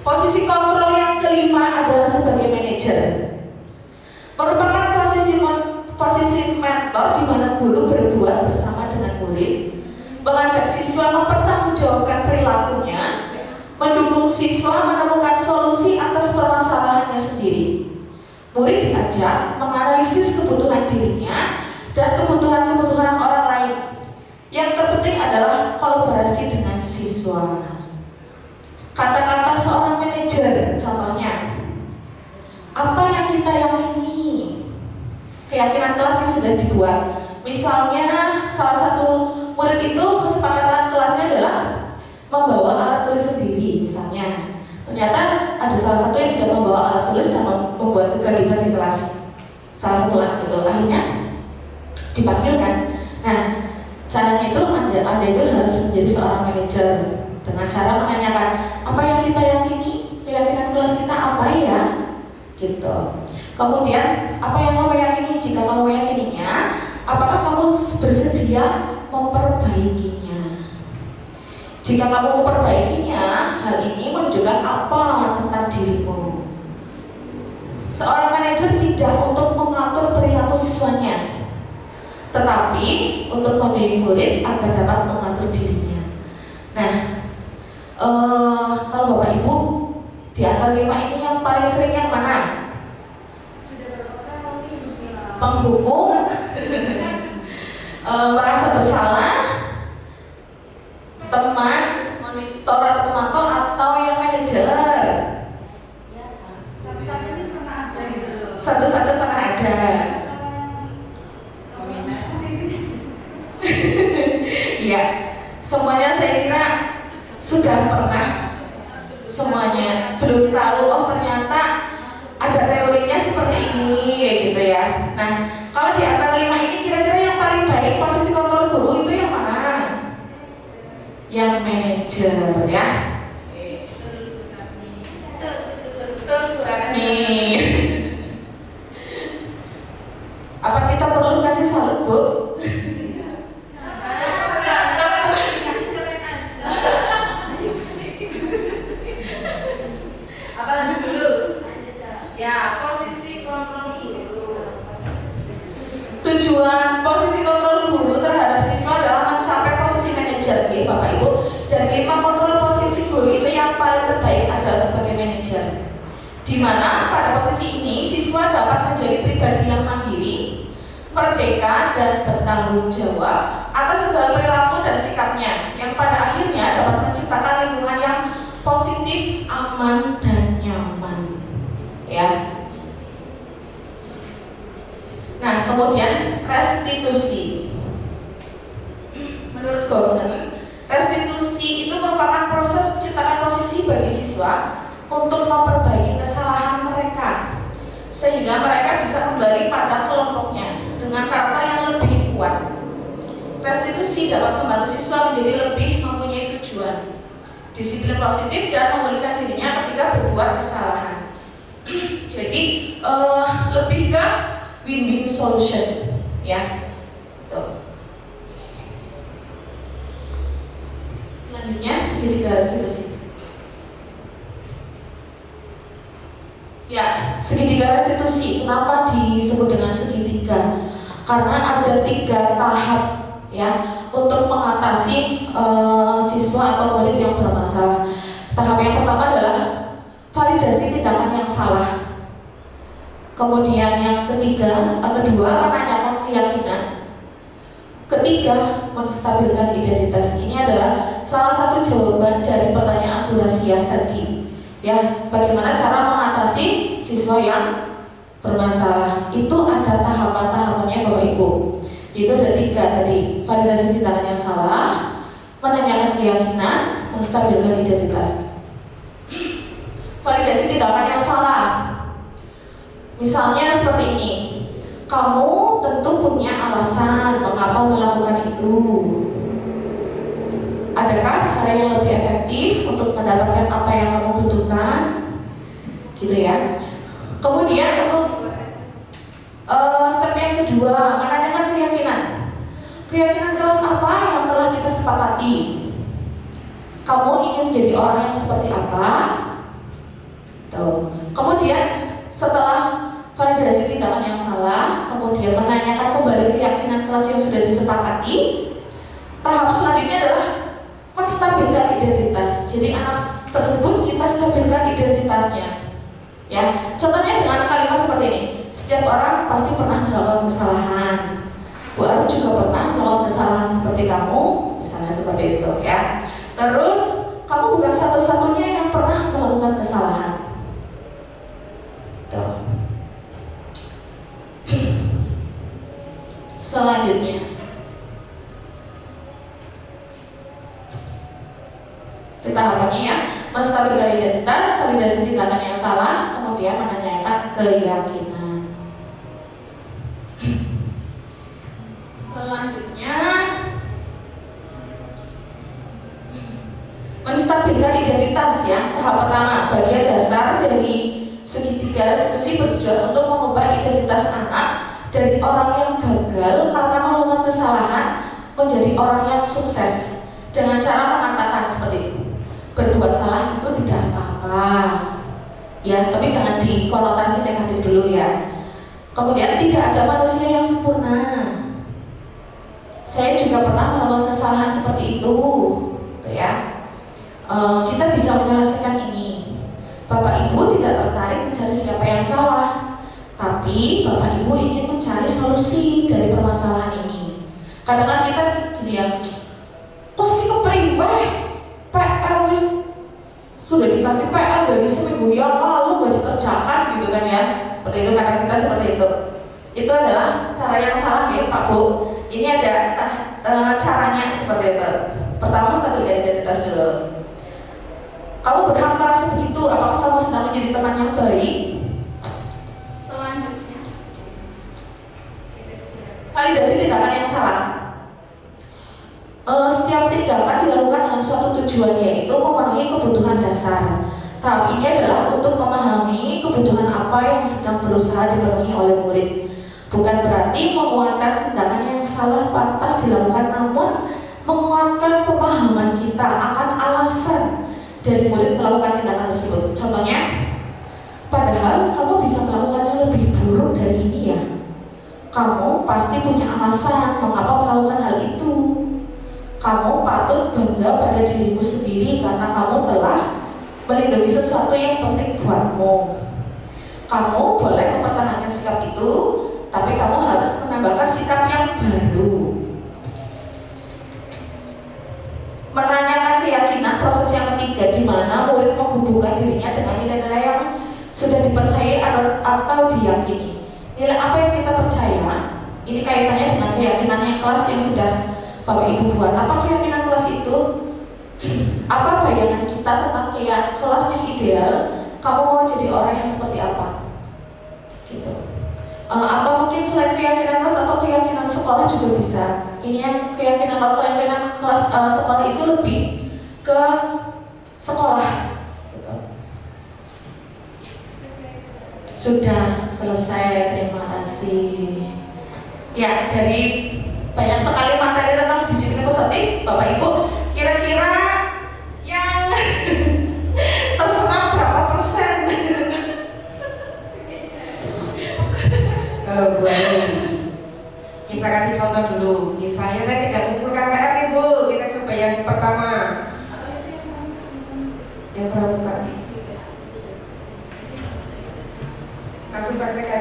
Speaker 4: Posisi kontrol yang kelima adalah sebagai manajer. Merupakan posisi mentor di mana guru berbuat bersama dengan murid, mengajak siswa mempertanggungjawabkan perilakunya, mendukung siswa menemukan solusi atas permasalahannya sendiri. Murid diajak menganalisis kebutuhan dirinya dan kebutuhan-kebutuhan orang lain. Yang terpenting adalah kolaborasi dengan siswa. Kata-kata seorang manajer, contohnya, apa yang kita yakini? Keyakinan kelas yang sudah dibuat. Misalnya, salah satu murid itu kesepakatan kelasnya adalah membawa alat tulis sendiri, misalnya. Ternyata ada salah satu yang tidak membawa alat tulis dan membuat kegaduhan di kelas. Salah satu anak itu akhirnya dipanggil kan. Nah, caranya itu anda itu harus menjadi seorang manajer dengan cara menanyakan apa yang kita yakini, keyakinan kelas kita apa ya, gitu. Kemudian apa yang kamu yakini? Jika kamu meyakininya, apakah kamu bersedia memperbaikinya? Jika kamu memperbaikinya, hal ini menunjukkan apa tentang dirimu. Seorang manajer tidak untuk mengatur perilaku siswanya, tetapi untuk membimbing murid agar dapat mengatur dirinya. Nah, kalau Bapak Ibu di antara 5 ini yang paling sering yang mana? Penghukum, merasa bersalah, teman, monitor atau pemantau, atau yang manajer. Satu-satu pernah ada. Iya, semuanya saya kira sudah pernah. Semuanya belum tahu, oh ternyata ada teorinya seperti ini, kayak gitu ya. Nah, kalau di antara 5 ini kira-kira yang paling baik posisi kontrol guru itu yang mana? Yang manajer ya. Nih. Apa kita perlu kasih salut, Bu?
Speaker 5: Apa lanjut dulu? Ya, posisi kontrol guru.
Speaker 4: Tujuan posisi kontrol guru terhadap siswa adalah mencapai posisi manajer, ya, Bapak Ibu. Dan 5 kontrol posisi guru itu yang paling terbaik adalah sebagai manajer, di mana pada posisi ini siswa dapat menjadi pribadi yang mandiri, merdeka, dan bertanggung jawab atas segala perilaku dan sikapnya, yang pada akhirnya dapat menciptakan lingkungan yang positif, aman, dan nyaman. Ya. Nah, kemudian restitusi. Menurut Gosen, restitusi itu merupakan proses menciptakan posisi bagi siswa untuk memperbaiki kesalahan mereka, sehingga mereka bisa kembali pada kelompoknya dengan karakter yang lebih kuat. Restitusi dapat membantu siswa menjadi lebih mempunyai tujuan, disiplin positif, dan memulihkan dirinya ketika berbuat kesalahan. Jadi lebih ke win-win solution, ya. Tuh. Selanjutnya segitiga restitusi. Ya, segitiga restitusi. Kenapa disebut dengan segitiga? Karena ada 3 tahap ya untuk mengatasi siswa atau murid yang bermasalah. Tahap yang pertama adalah validasi tindakan yang salah. Kemudian yang kedua menanyakan keyakinan. Ketiga, menstabilkan identitas. Ini adalah salah satu jawaban dari pertanyaan Bu Rasia tadi. Ya, bagaimana cara mengatasi siswa yang bermasalah? Itu ada tahapan-tahapannya Bapak Ibu. Itu ada 3 tadi: validasi tindakan yang salah, menanyakan keyakinan, menstabilkan identitas. Validasi tindakan yang salah, misalnya seperti ini. Kamu tentu punya alasan mengapa melakukan itu. Adakah cara yang lebih efektif untuk mendapatkan apa yang kamu butuhkan? Gitu ya. Kemudian untuk step yang kedua, menanyakan keyakinan. Keyakinan kelas apa yang telah kita sepakati? Kamu ingin jadi orang yang seperti apa? Tuh. Kemudian setelah validasi tindakan yang salah, kemudian menanyakan kembali keyakinan kelas yang sudah disepakati, tahap selanjutnya adalah menstabilkan identitas. Jadi anak tersebut kita stabilkan identitasnya. Ya, contohnya dengan kalimat seperti ini: setiap orang pasti pernah melakukan kesalahan. Bu Aru juga pernah melakukan kesalahan seperti kamu, misalnya seperti itu ya. Terus kamu bukan satu-satunya yang pernah melakukan kesalahan. Tuh. Selanjutnya kita tahapannya ya, menstabilkan identitas, validasi tindakan yang salah, kemudian menanyakan keyakinan. Selanjutnya menstabilkan identitas ya. Tahap pertama, bagian dasar dari segitiga restitusi bertujuan untuk mengubah identitas anak dari orang yang gagal karena melakukan kesalahan menjadi orang yang sukses dengan cara mengatakan seperti itu: berbuat salah itu tidak apa-apa ya, tapi jangan dikonotasi negatif dulu ya. Kemudian tidak ada manusia yang sempurna. Saya juga pernah melakukan kesalahan seperti itu, gitu ya. Kita bisa menyelesaikan ini. Bapak Ibu tidak tertarik mencari siapa yang salah, tapi Bapak Ibu ingin mencari solusi dari permasalahan ini. Kadang-kadang kita gini ya, kok sih kepriwe? PR sudah dikasih PR dari seminggu yang lalu gak dikerjakan gitu kan ya. Seperti itu, kadang kita seperti itu. Itu adalah cara yang salah ya Pak Bu. Ini ada caranya seperti itu. Pertama, stabilkan identitas dulu. Kamu berhak merasa begitu. Apakah kamu sedang menjadi teman yang baik? Selanjutnya, validasi tindakan yang salah. Setiap tindakan dilakukan dengan suatu tujuan, yaitu memenuhi kebutuhan dasar. Tahap ini adalah untuk memahami kebutuhan apa yang sedang berusaha dipenuhi oleh murid. Bukan berarti menguatkan tindakan yang salah pantas dilakukan, namun menguatkan pemahaman kita akan alasan dari murid melakukan tindakan tersebut. Contohnya, padahal kamu bisa melakukannya lebih buruk dari ini ya. Kamu pasti punya alasan mengapa melakukan hal itu. Kamu patut bangga pada dirimu sendiri karena kamu telah melindungi sesuatu yang penting buatmu. Kamu boleh mempertahankan sikap itu, tapi kamu harus menambahkan sikap yang baru. Menanyakan keyakinan, proses yang ketiga, di mana murid menghubungkan dirinya dengan nilai-nilai yang sudah dipercayai atau diyakini. Nilai apa yang kita percaya, ini kaitannya dengan keyakinan kelas yang sudah Bapak Ibu buat. Apa keyakinan kelas itu? Apa bayangan kita tentang kelas yang ideal? Kamu mau jadi orang yang seperti apa? Gitu. Atau mungkin selain keyakinan kelas atau keyakinan sekolah juga bisa. Ini yang keyakinan atau keyakinan kelas sekolah itu lebih ke sekolah. Gitu. Sudah selesai, terima kasih. Ya, dari banyak sekali materi tentang disiplin positif, Bapak Ibu, kira-kira yang terserap berapa persen?
Speaker 3: Bu Ayu, kita kasih contoh dulu. Misalnya saya tidak mengumpulkan PR nih Bu, kita coba yang pertama. Yang berapa Pak? Langsung praktek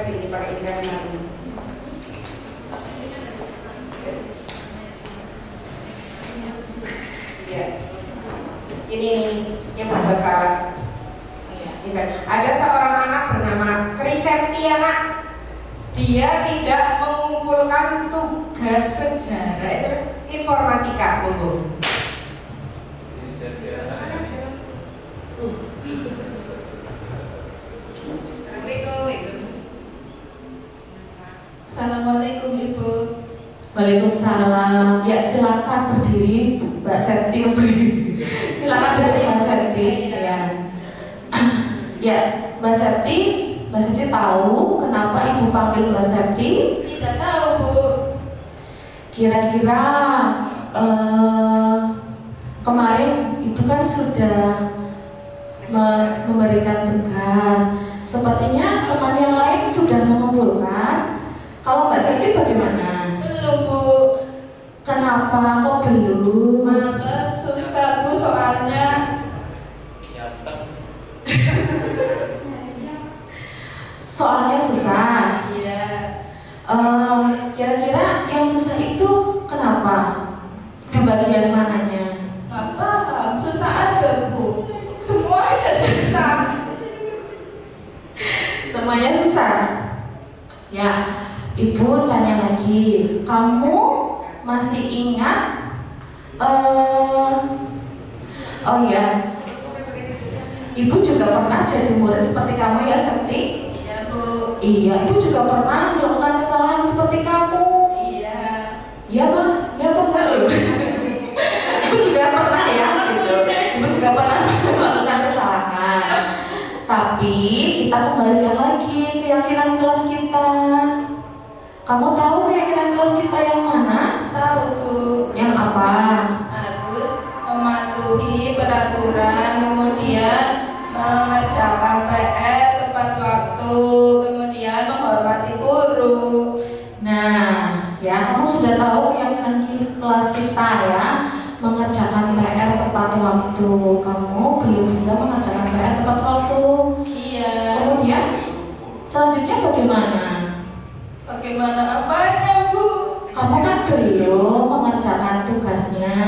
Speaker 3: aja ini pakai indra nanti. Ini yang berbuat salah. Misal, ada seorang anak bernama Trisentiana. Dia tidak mengumpulkan tugas sejarah informatika, monggo.
Speaker 1: Assalamualaikum Ibu.
Speaker 4: Waalaikumsalam. Ya silakan berdiri, Mbak Septi berdiri. Silakan berdiri Mbak Septi. Ya. Ya, Mbak Septi tahu kenapa Ibu panggil Mbak Septi?
Speaker 1: Tidak tahu Bu.
Speaker 4: Kira-kira kemarin Ibu kan sudah memberikan tugas. Sepertinya teman yang lain sudah mengumpulkan. Kalau Mbak Septi bagaimana?
Speaker 1: Belum Bu.
Speaker 4: Kenapa kok belum?
Speaker 1: Males, susah Bu soalnya.
Speaker 4: Soalnya susah.
Speaker 1: Iya.
Speaker 4: Kira-kira yang susah itu kenapa? Di bagian mananya?
Speaker 1: Nggak paham, susah aja Bu. Semuanya susah.
Speaker 4: Semuanya susah. Ya, Ibu tanya lagi. Kamu masih ingat? Oh ya, Ibu juga pernah jadi murid seperti kamu ya, Septi?
Speaker 1: Iya Bu.
Speaker 4: Iya, Ibu juga pernah melakukan kesalahan seperti kamu.
Speaker 1: Iya.
Speaker 4: Iya mah, ya apa enggak loh? Ibu juga pernah ya, gitu. Ibu juga pernah melakukan kesalahan. Tapi kita kembalikan lagi keyakinan kelas kita. Kamu tahu keyakinan kelas kita yang mana?
Speaker 1: Tahu Bu.
Speaker 4: Yang apa?
Speaker 1: Harus mematuhi peraturan, kemudian mengerjakan PR tepat waktu, kemudian menghormati guru.
Speaker 4: Nah, ya kamu sudah tahu keyakinan kelas kita ya, mengerjakan PR tepat waktu. Kamu belum bisa mengerjakan PR tepat waktu.
Speaker 1: Iya.
Speaker 4: Kemudian selanjutnya bagaimana?
Speaker 1: Bagaimana apanya Bu?
Speaker 4: Kamu kan belum mengerjakan tugasnya.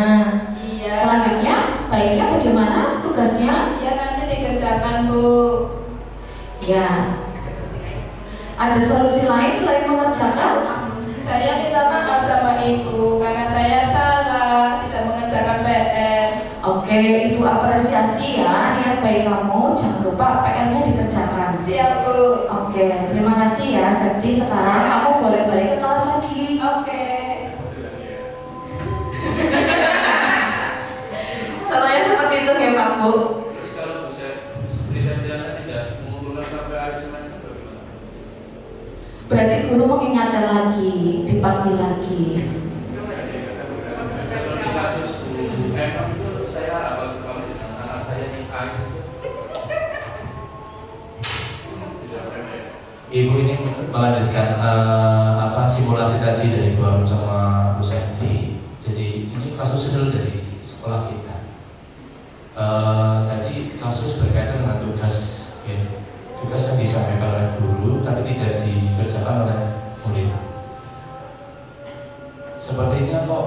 Speaker 1: Iya.
Speaker 4: Selanjutnya baiknya bagaimana tugasnya?
Speaker 1: Ya nanti dikerjakan Bu.
Speaker 4: Ya. Ada solusi lain selain mengerjakan?
Speaker 1: Saya minta maaf sama Ibu karena saya salah tidak mengerjakan PR.
Speaker 4: Oke, Ibu apresiasi ya niat baik kamu. Jangan lupa PR-nya dikerjakan.
Speaker 1: Siap Bu.
Speaker 4: Oke, terima kasih ya Septi. Sekarang kamu boleh balik ke kelas lagi.
Speaker 1: Oke.
Speaker 4: Contohnya seperti itu ya Pak Bu.
Speaker 6: Terus kalau bisa tidak mengumpulkan sampai akhir semester bagaimana?
Speaker 4: Berarti guru mengingatkan lagi, dipanggil lagi.
Speaker 6: Seperti kasus Bu Emang itu saya apal sekali dengan anak saya yang AIS itu.
Speaker 7: Ibu ini melanjutkan simulasi tadi dari Bu Arum sama Bu Septi. Jadi ini kasus real dari sekolah kita. Tadi kasus berkaitan dengan tugas, ya. Tugas yang disampaikan oleh guru tapi tidak dikerjakan oleh murid. Sepertinya kok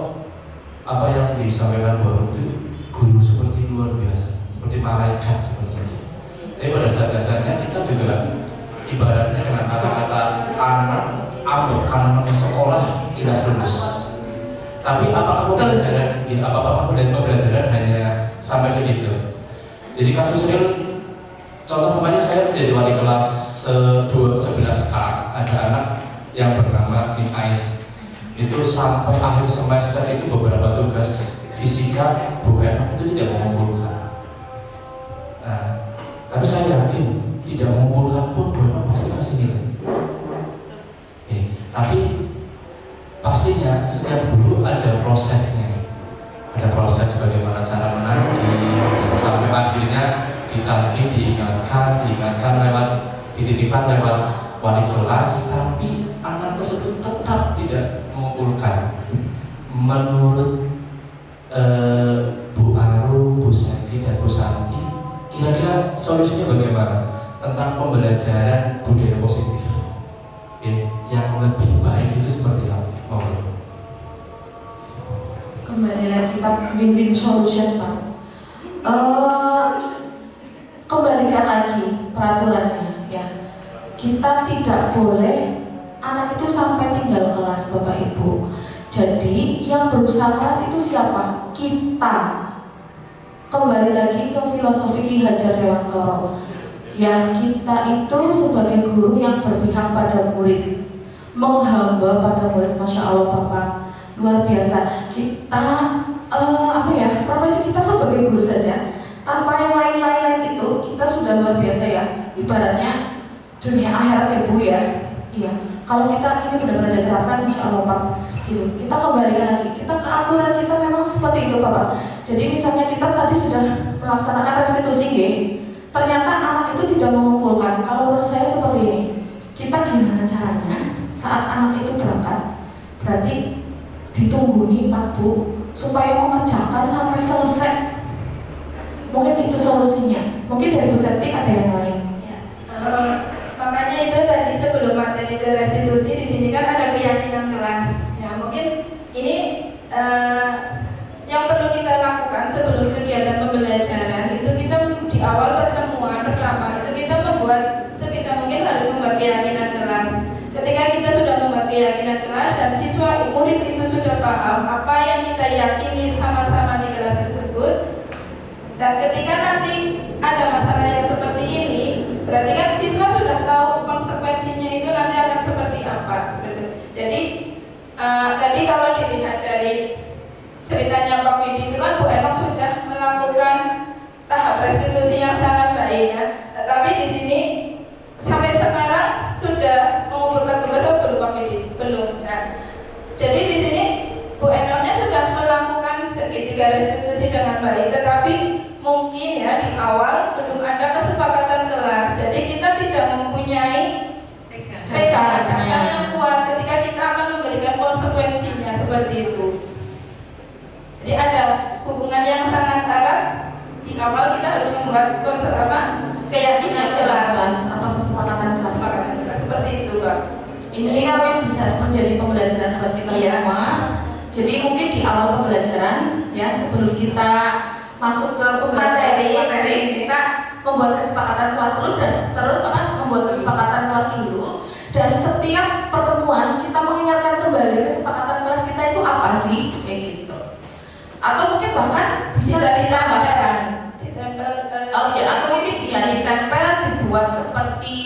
Speaker 7: apa yang disampaikan Bu Arum itu guru seperti luar biasa, seperti malaikat seperti itu. Tapi pada saat dasarnya kita juga ibaratnya dengan kata-kata anak ambekan sekolah jelas lulus. Tapi apakah pembelajaran, ya, apakah pembelajaran hanya sampai segitu? Jadi kasus real, contoh kemarin saya menjadi wali kelas 11K, ada anak yang bernama Ais. Itu sampai akhir semester itu beberapa tugas fisika Bu Emang itu tidak mengumpulkan. Nah, tapi saya yakin tidak mengumpulkan pun Bu Emang pasti kasih nilai. Tapi pastinya setiap guru ada prosesnya, ada proses bagaimana cara menagih sampai akhirnya ditagih, diingatkan lewat dititipkan lewat wali kelas, tapi anak tersebut tetap tidak mengumpulkan. Menurut Bu Arum, Bu Santi dan Bu Santi, kira-kira solusinya bagaimana tentang pembelajaran budaya positif? Yang lebih baik itu seperti apa?
Speaker 4: Kembali lagi Pak, win-win solution Pak. Kembalikan lagi peraturannya ya. Kita tidak boleh anak itu sampai tinggal kelas Bapak Ibu. Jadi yang berusaha kelas itu siapa? Kita. Kembali lagi ke filosofi Ki Hajar Dewantara. Ya, kita itu sebagai guru yang berpihak pada murid, menghamba pada murid. Masya Allah Bapak, luar biasa. Kita profesi kita sebagai guru saja, tanpa yang lain-lain itu kita sudah luar biasa ya. Ibaratnya dunia akhirat ya Bu ya. Iya. Kalau kita ini benar-benar diterapkan, Masya Allah Pak, gitu. Kita kembalikan lagi, kita ke aturan kita memang seperti itu Bapak. Jadi misalnya kita tadi sudah melaksanakan restitusi G, ternyata anak itu tidak mengumpulkan. Kalau menurut saya seperti ini, kita gimana caranya saat anak itu berangkat, berarti ditunggu nih Pak Bu, supaya mengerjakan sampai selesai. Mungkin itu solusinya. Mungkin dari Bu Septi ada yang lain.
Speaker 1: Ya. Makanya itu tadi sebelum materi ke restitusi di sini kan ada keyakinan kelas. Ya mungkin ini yang perlu kita lakukan sebelum kegiatan pembelajaran itu kita di awal pertemuan pertama itu kita membuat sebisa mungkin harus membuat keyakinan kelas. Ketika kita sudah membuat keyakinan kelas dan siswa murid itu sudah paham apa yang kita yakini sama-sama di kelas tersebut, dan ketika nanti ada masalah yang seperti ini, berarti kan siswa sudah tahu konsekuensinya itu nanti akan seperti apa, seperti itu. Jadi tadi kalau dilihat dari ceritanya Pak Widi itu kan Bu Enok sudah melakukan tahap restitusi yang sangat baik ya. Tetapi di sini sampai sekarang sudah mengumpulkan tugas atau belum Pak Widi? Belum. Nah, jadi di sini Bu Enoknya sudah melakukan segitiga restitusi dengan baik, tetapi mungkin ya di awal belum ada kesepakatan kelas. Jadi kita tidak mempunyai pegangan dasar yang kuat ketika kita akan memberikan konsekuensinya seperti itu. Jadi ada hubungan yang sangat erat di awal kita harus membuat konsep keyakinan kelas
Speaker 4: atau kesepakatan kelas.
Speaker 1: Seperti itu Pak.
Speaker 4: Ini apa yang bisa menjadi pembelajaran buat kita semua. Jadi mungkin di awal pembelajaran ya sebelum kita masuk ke materi kita membuat kesepakatan kelas dulu dan terus membuat kesepakatan kelas dulu, dan setiap pertemuan kita mengingatkan kembali kesepakatan kelas kita itu apa sih kayak gitu. Atau mungkin bahkan bisa ditambahkan
Speaker 1: Ditempel
Speaker 4: atau mungkin ditempel dibuat seperti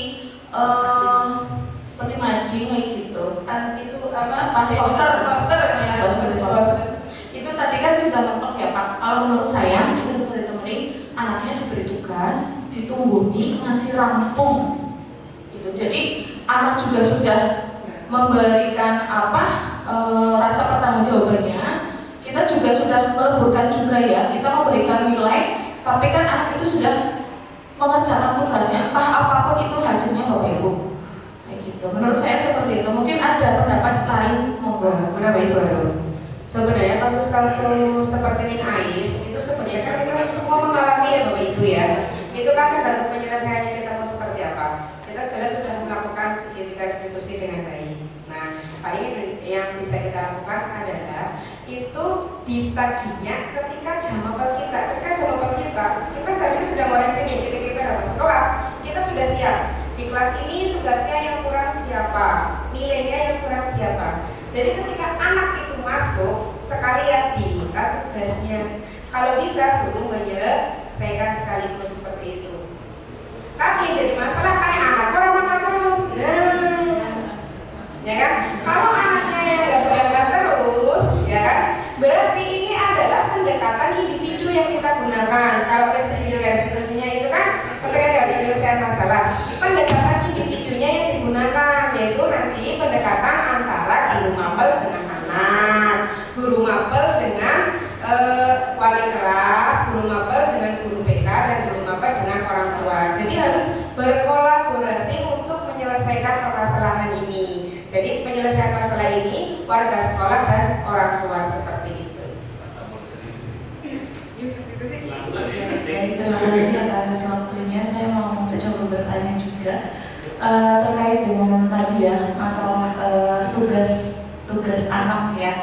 Speaker 4: mading kayak gitu.
Speaker 1: itu apa?
Speaker 4: Poster
Speaker 1: ya.
Speaker 4: Poster. Itu tadi kan sudah mentok ya Pak. Kalau menurut saya itu seperti temenin anaknya diberi tugas, ditunggu ngasih rampung. Itu jadi anak juga sudah memberikan rasa pertanggungjawabannya. Kita juga sudah meleburkan juga ya. Kita memberikan nilai, tapi kan anak itu sudah mengerjakan tugasnya, entah apapun itu hasilnya Bapak Ibu. Kayak gitu. Menurut saya seperti itu. Mungkin ada pendapat lain, monggo.
Speaker 3: Bapak Ibu, sebenarnya kasus-kasus seperti Ning Ais itu sebenarnya kan kita semua mengalami ya Bapak Ibu ya. Itu kan tergantung penyelesaiannya kita mau seperti apa. Kita jelas sudah melakukan segitiga restitusi dengan baik. Nah, paling yang bisa kita lakukan adalah itu ditagihnya ketika jam apel kita. Ketika jam apel kita sebenarnya sudah mulai sini. Ketika kita sudah masuk kelas, kita sudah siap. Di kelas ini tugasnya yang kurang siapa, nilainya yang kurang siapa. Jadi ketika anak itu masuk, sekalian diminta tugasnya. Kalau bisa suruh menyelesaikan sekaligus seperti itu. Tapi jadi masalah kan anak orang makan terus. Ya kan? Kalau anaknya yang nggak berangkat terus, ya kan? Berarti ini adalah pendekatan individu yang kita gunakan. Kalau restitusinya itu kan ketika dari penyelesaian masalah, pendekatan individunya yang digunakan yaitu nanti pendekatan antara guru mapel dengan anak, guru mapel dengan wali kelas, guru mapel dengan guru BK, dan guru mapel dengan orang tua. Jadi harus berkolaborasi untuk menyelesaikan permasalahan ini. Jadi penyelesaian masalah ini warga sekolah dan orang tua seperti itu.
Speaker 4: Baik, terima kasih atas waktunya. Saya mau mencoba bertanya juga terkait dengan tadi ya masalah tugas anak ya.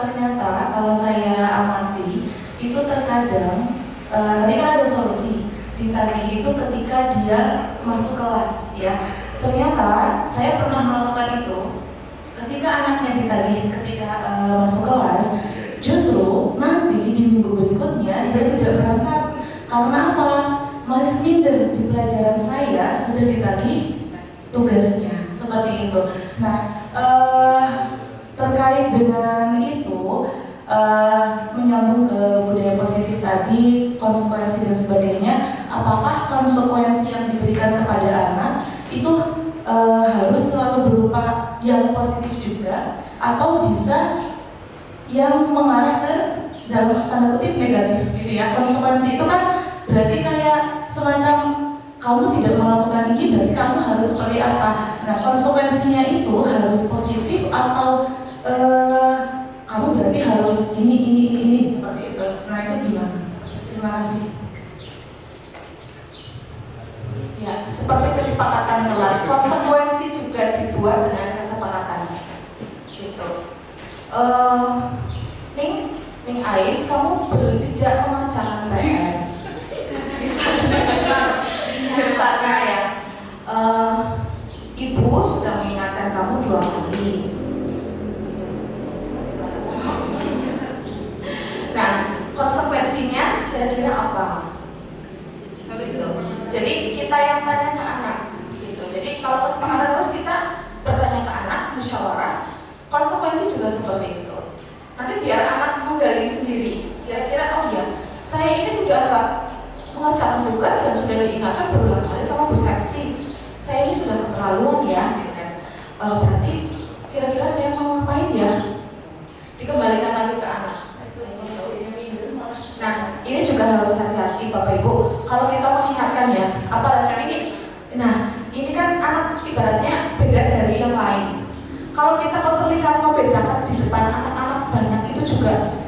Speaker 4: Ternyata kalau saya amati itu terkadang tadi kan ada solusi ditagih itu ketika dia masuk kelas ya. Ternyata saya pernah melakukan itu ketika anaknya ditagih ketika masuk kelas, justru nanti di minggu berikutnya dia tidak berangkat. Karena apa? Malah minder di pelajaran saya sudah ditagih tugasnya seperti itu. Nah, terkait dengan itu menyambung ke budaya positif tadi, konsekuensi dan sebagainya. Apakah konsekuensi yang diberikan kepada anak itu harus selalu berupa yang positif juga, atau bisa yang mengarah ke dalam tanda kutip negatif gitu ya? Konsekuensi itu kan berarti kayak semacam kamu tidak melakukan ini berarti kamu harus seperti apa. Nah, konsekuensinya itu harus positif atau kamu berarti harus ini seperti itu. Nah, itu gimana? Terima kasih. Ya, seperti kesepakatan kelas, konsekuensi juga dibuat dengan kesepakatan. Gitu. Ning Ais, kamu tidak mengerjakan PR. Misalnya ya, ibu sudah mengingatkan kamu 2 kali. Nah, konsekuensinya kira-kira apa? Jadi kita yang tanya ke anak, gitu. Jadi kalau kesepakatan terus kita bertanya ke anak, musyawarah, konsekuensi juga seperti itu. Nanti biar anak menggali sendiri. Kira-kira oh ya, saya ini sudah nggak mengerjakan tugas dan sudah diingatkan berulang kali sama Bu Septi. Saya ini sudah keterlaluan ya, gitu kan. Berarti kira-kira saya mau ngapain ya? Dikembalikan lagi ke anak. Nah, ini juga harus hati-hati Bapak Ibu. Kalau kita mengingatkan ya, apalagi ini. Nah, ini kan anak ibaratnya beda dari yang lain. Kalau kita terlihat membedakan di depan anak-anak banyak itu juga,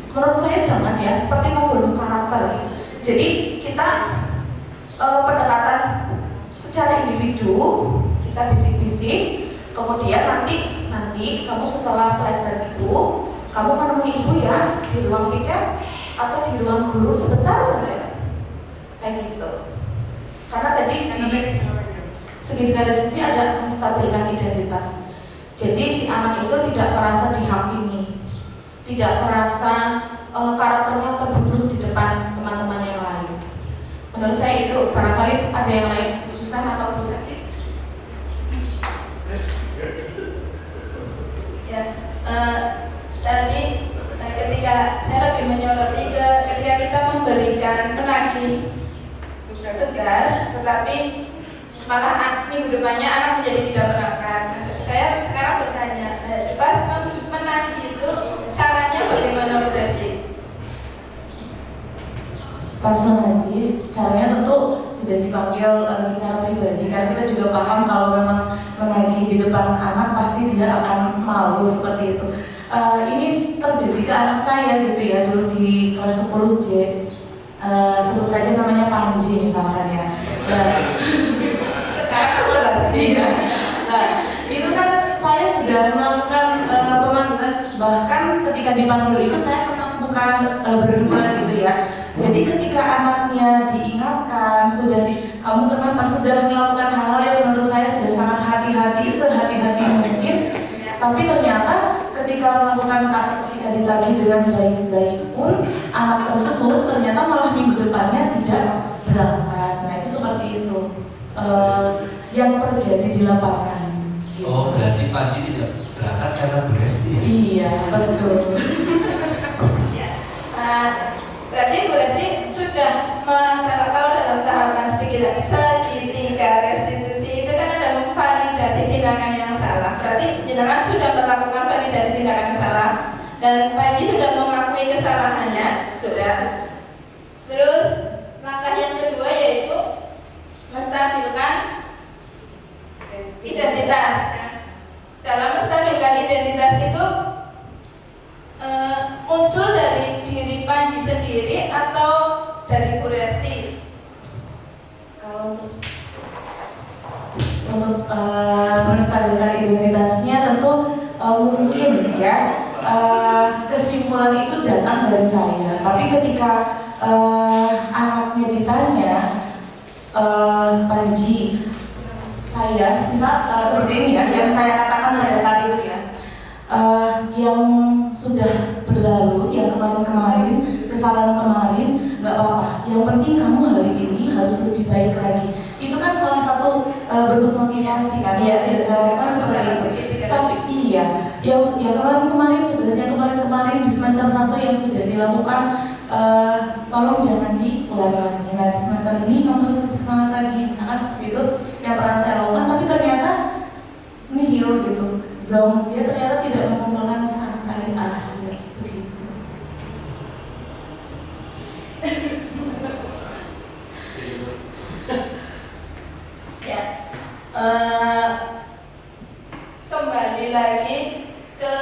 Speaker 4: menurut saya jangan ya, seperti membunuh karakter. Jadi kita pendekatan secara individu, kita bisik-bisik, kemudian nanti kamu setelah pelajaran itu, kamu menemui ibu ya di ruang piket atau di ruang guru sebentar saja, kayak gitu. Karena tadi di segitiga diskusi ada menstabilkan identitas. Jadi si anak itu tidak merasa dihakimi, tidak merasa karakternya terbunuh di depan teman-teman yang lain. Menurut saya itu, barangkali ada yang lain, Susan atau Bu Sakti.
Speaker 1: Ya, tadi ketika saya lebih menyoroti ketika kita memberikan penagih tugas, tetapi malah minggu depannya anak menjadi tidak berangkat. Nah, saya sekarang bertanya, pas menagih itu caranya bagaimana Bu Desti?
Speaker 4: Pas lagi, caranya tentu sudah dipanggil secara pribadi kan. Kita juga paham kalau memang menagih di depan anak pasti dia akan malu seperti itu. Ini terjadi ke anak saya gitu ya, dulu di kelas 10C. Sebut saja namanya Panji misalkan ya.
Speaker 1: Sekarang 11C
Speaker 4: ya. Nah, itu kan saya sudah melakukan pemanggilan, bahkan ketika dipanggil itu saya tetap bukan berdua gitu ya. Jadi ketika anaknya diingatkan, kamu kenapa sudah melakukan hal-hal yang menurut saya sudah sangat hati-hati, sehati-hati mungkin, tapi ternyata ketika melakukan atau ketika ditagih dengan baik-baik pun anak tersebut ternyata malah minggu depannya tidak berangkat. Nah itu seperti itu yang terjadi di lapangan. Gitu.
Speaker 7: Oh, berarti Panji tidak berangkat karena Bu Resti.
Speaker 4: Iya, betul.
Speaker 1: Ya. Berarti Bu Resti sudah kalau dalam tahapan segitiga restitusi itu kan ada memvalidasi tindakan yang salah. Berarti jenengan sudah melakukan validasi tindakan yang salah dan Panji sudah mengakui kesalahannya, sudah. Terus langkah yang kedua yaitu menstabilkan identitas. Dalam menstabilkan identitas itu muncul dari diri Panji sendiri atau dari Bu Resti?
Speaker 4: Kalau untuk menstabilkan identitasnya tentu mungkin ya kesimpulan itu datang dari saya. Tapi ketika anaknya ditanya, Panji, saya misal seperti ini ya, yang saya katakan pada saat itu ya, yang sudah berlalu, yang kemarin-kemarin, kesalahan kemarin, nggak apa-apa. Yang penting kamu hari ini harus lebih baik lagi. Itu kan salah satu bentuk motivasi kan? Ya, saya kan seperti itu. Tapi iya, yang kemarin-kemarin, tugasnya kemarin-kemarin di semester 1 yang sudah dilakukan, tolong jangan diulangi lagi. Nah, di semester ini kamu harus lebih semangat lagi. Misalkan seperti itu yang pernah saya lakukan, tapi ternyata nihil gitu. Zone dia ternyata tidak mengumpulkan sampai akhir begitu.
Speaker 1: Ya, kembali lagi ke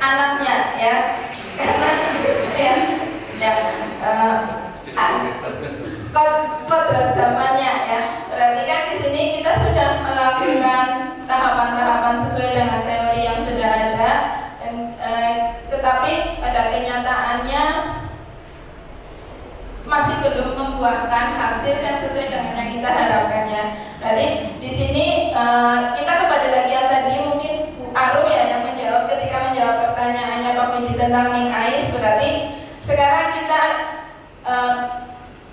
Speaker 1: anaknya ya, karena kodrat zamannya ya. Berarti kan di sini kita sudah melakukan tahapan-tahapan sesuai dengan teori yang sudah ada, dan tetapi pada kenyataannya masih belum membuahkan hasil yang sesuai dengan yang kita harapkannya. Berarti di sini kita kembali lagi yang tadi mungkin Bu Arum ya yang menjawab ketika menjawab pertanyaannya Pak Widi tentang Ning Ais. Berarti sekarang kita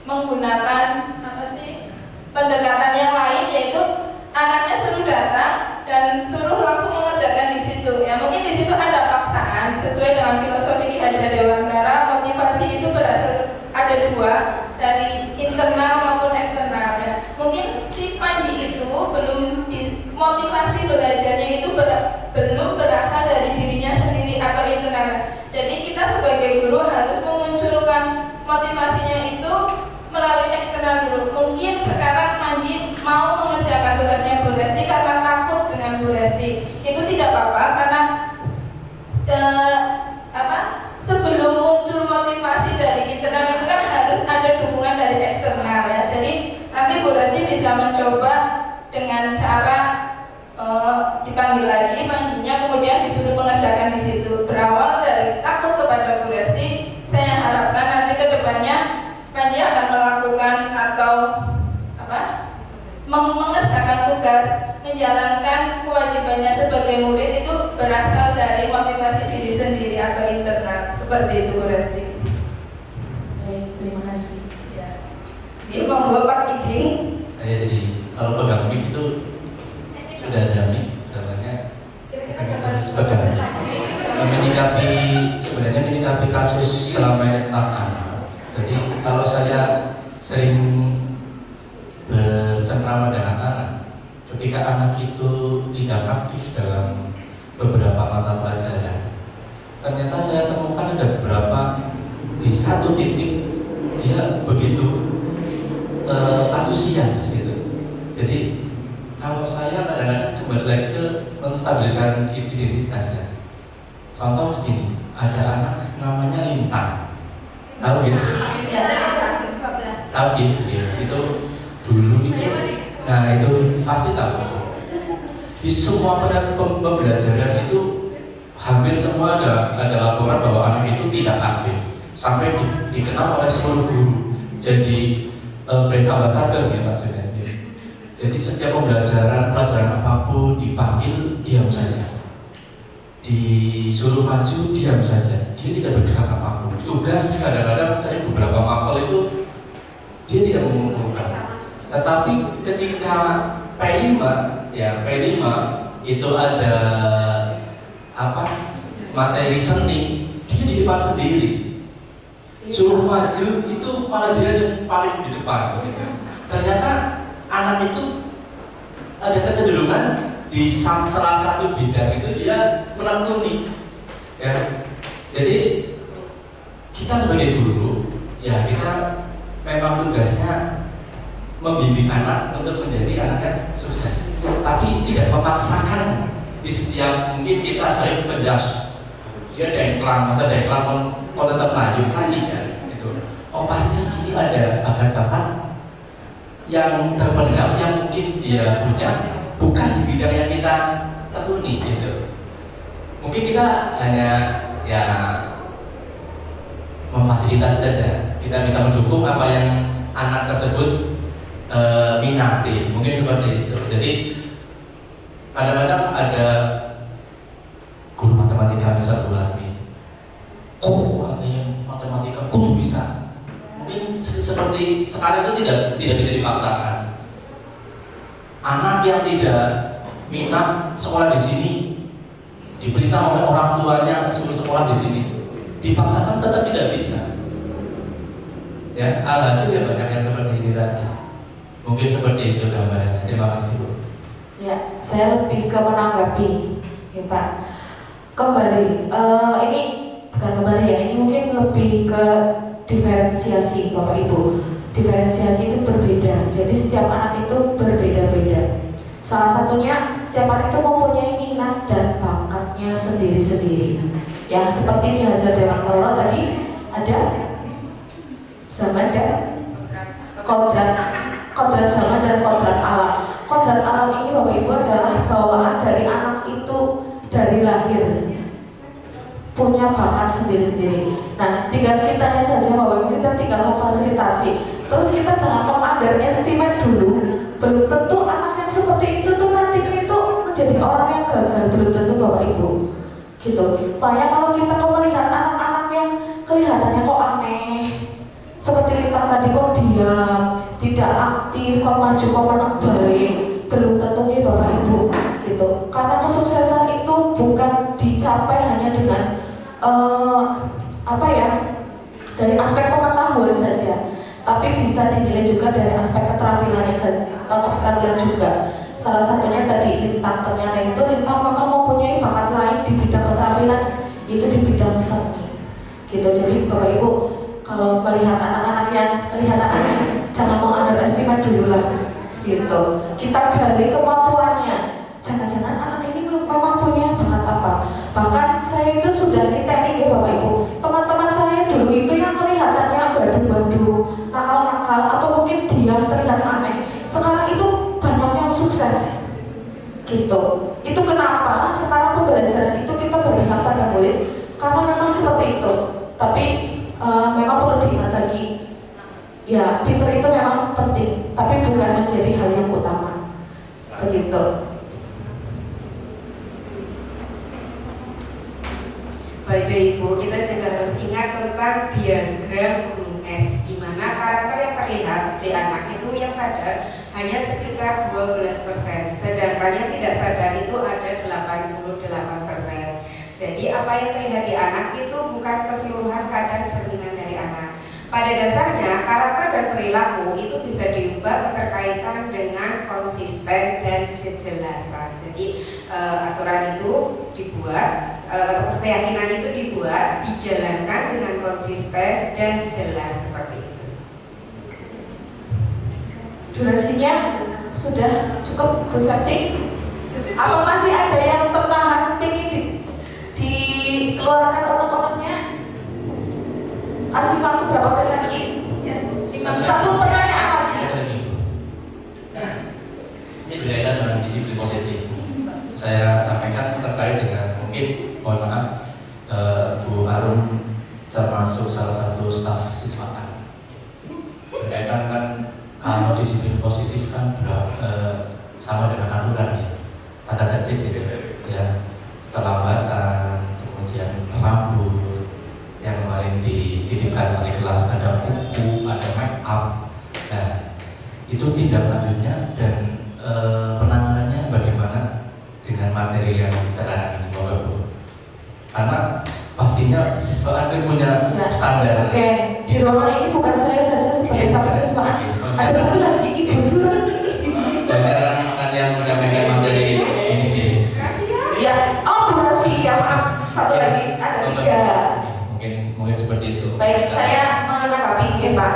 Speaker 1: menggunakan apa sih pendekatan yang lain, yaitu anaknya suruh datang dan suruh langsung mengerjakan di situ. Ya mungkin di situ ada paksaan sesuai dengan filosofi Ki Hajar Dewantara. Motivasi itu berasal ada dua, dari internal maupun eksternal ya. Mungkin si Panji itu belum motivasi belajarnya itu belum berasal dari dirinya sendiri atau internal. Jadi kita sebagai guru harus memunculkan motivasinya itu melalui eksternal dulu. Mungkin sekarang Panji mau mengerjakan tugasnya Bu Resti karena takut dengan Bu Resti. Itu tidak apa-apa, karena sebelum muncul motivasi dari internal itu kan harus ada dukungan dari eksternal ya. Jadi nanti Bu Resti bisa mencoba dengan cara dipanggil lagi Panjinya, kemudian disuruh mengerjakan di situ. Berawal dari takut kepada Bu Resti, saya harapkan nanti ke depannya Panji akan melakukan atau mengerjakan tugas, menjalankan kewajibannya sebagai murid itu berasal dari motivasi diri sendiri atau internal. Seperti itu Bu Resti.
Speaker 4: Baik, terima kasih.
Speaker 1: Ya. Jadi monggo Pak Iding.
Speaker 7: Saya jadi kalau pegang mic itu sudah ada mic, namanya sebagai menyikapi kasus selama ini tentang anak. Jadi kalau saya sering bercengkrama dengan anak, ketika anak itu tidak aktif dalam beberapa mata pelajaran, ternyata saya temukan ada beberapa di satu titik dia begitu antusias gitu. Jadi kalau saya kadang-kadang kembali lagi ke menstabilkan identitasnya. Contoh gini, ada anak namanya Lintang, tahu gitu? Tahu gitu, itu dulu itu. Nah itu pasti tahu. Di semua pembelajaran itu hampir semua ada laporan bahwa anak itu tidak aktif, sampai dikenal oleh seluruh guru jadi brand ambassador ya Pak Junaidi. Jadi setiap pelajaran apapun dipanggil diam saja, disuruh maju diam saja, dia tidak bergerak apapun. Tugas kadang-kadang saya beberapa mapel itu dia tidak mengumpulkan. Tetapi ketika P5 itu ada materi seni, dia di depan sendiri. Suruh maju itu malah dia yang paling di depan gitu. Ternyata anak itu ada kecenderungan di salah satu bidang itu dia menekuni ya. Jadi kita sebagai guru ya, kita memang tugasnya membimbing anak untuk menjadi anak yang sukses, tapi tidak memaksakan. Di setiap mungkin kita sering penjas dia deklam, masa deklam kalau tetap maju kan tidak itu. Oh pasti ini ada bakat-bakat yang terpendam yang mungkin dia punya bukan di bidang yang kita tekuni gitu. Mungkin kita hanya ya memfasilitasi saja. Kita bisa mendukung apa yang anak tersebut minati, mungkin seperti itu. Jadi kadang-kadang ada guru matematika misal lagi, ada yang matematika kudu bisa. Mungkin seperti sekarang itu tidak bisa dipaksakan. Anak yang tidak minat sekolah di sini, diberitahu oleh orang tuanya suruh sekolah di sini, dipaksakan tetap tidak bisa. Ya, alhasil ya banyak yang seperti ini tadi. Mungkin seperti itu gambarannya. Terima kasih Bu.
Speaker 4: Ya, saya lebih ke menanggapi, ya Pak. Kembali, ini bukan kembali ya, ini mungkin lebih ke diferensiasi Bapak Ibu. Diferensiasi itu berbeda, jadi setiap anak itu berbeda-beda. Salah satunya setiap anak itu mempunyai minat dan bakatnya sendiri-sendiri. Ya, seperti di Hajar Dewantara tadi ada zaman dan kodrat zaman dan kodrat alam. Kodrat alam ini Bapak Ibu adalah bawaan dari anak itu dari lahir, punya bakat sendiri-sendiri. Nah, tinggal kitanya saja Bapak Ibu, kita tinggal memfasilitasi. Terus kita jangan meng-underestimate dulu. Belum tentu anak yang seperti itu tuh nantinya itu menjadi orang yang gagal, belum tentu Bapak Ibu. Gitu. Supaya kalau kita melihat anak-anak yang kelihatannya kok aneh, seperti Lita tadi kok diam, tidak aktif, kok maju kok menang baik, belum tentu nih Bapak Ibu. Gitu. Karena kesuksesan itu bukan dicapai hanya dengan dari aspek pengetahuan saja, tapi bisa dinilai juga dari aspek keterampilannya saja, keterampilan juga. Salah satunya tadi Lintang, ternyata itu Lintang memang mempunyai bakat lain di bidang keterampilan, itu di bidang seni. Gitu. Jadi Bapak Ibu kalau melihat anak-anak yang kelihatan aneh, jangan mau underestimate dulu lah. Gitu. Kita gali kemampuannya. Jangan-jangan anak ini memang punya bakat apa. Bahkan saya itu sudah niteni ya Bapak Ibu. Teman-teman saya dulu itu yang kelihatannya badu-badu, nakal-nakal, atau mungkin diam terlihat aneh. Sekarang itu banyak yang sukses. Gitu. Itu kenapa sekarang pembelajaran itu kita berpihak pada murid, karena memang seperti itu. Tapi memang perlu diingat lagi, ya pinter itu memang penting, tapi bukan menjadi hal yang utama. Begitu.
Speaker 3: Bapak Ibu, kita juga harus ingat tentang diagram gunung es, di mana karakter yang terlihat di anak itu yang sadar hanya sekitar 12%, sedangkan yang tidak sadar itu ada 88%. Jadi apa yang terlihat di anak itu bukan keseluruhan keadaan cerminan dari anak. Pada dasarnya karakter dan perilaku itu bisa diubah keterkaitan dengan konsisten dan kejelasan. Jadi aturan itu dibuat atau keyakinan itu dibuat, dijalankan dengan konsisten dan jelas seperti itu.
Speaker 4: Durasinya sudah cukup, Bu Septi? Apa masih ada yang tertahan ingin dikeluarkan unek-uneknya? Kasih waktu berapa menit lagi? Satu pertanyaan lagi.
Speaker 7: Ini berkaitan dengan disiplin positif. Saya sampaikan terkait dengan mungkin, mohon maaf, Bu Arum termasuk salah satu staf siswaan. Berkaitan kan kalau disiplin positif kan sama dengan aturan ya, tata tertib gitu ya, keterlambatan, kemudian rambut yang kemarin dititipkan oleh kelas, ada kuku, ada make up. Nah, itu tindak lanjutnya dan penanganannya bagaimana dengan materi yang sekarang ini, Bapak Ibu? Karena pastinya siswa akan punya standar.
Speaker 4: Oke, di ruangan ini bukan saya saja sebagai staf siswaan. Ada satu lagi Ibu Surat.
Speaker 7: Dan yang menyampaikan materi ini.
Speaker 4: Ya, durasi ya maaf. Satu lagi, ada 3.
Speaker 7: Mungkin seperti itu.
Speaker 4: Baik, saya menanggapi ya Pak.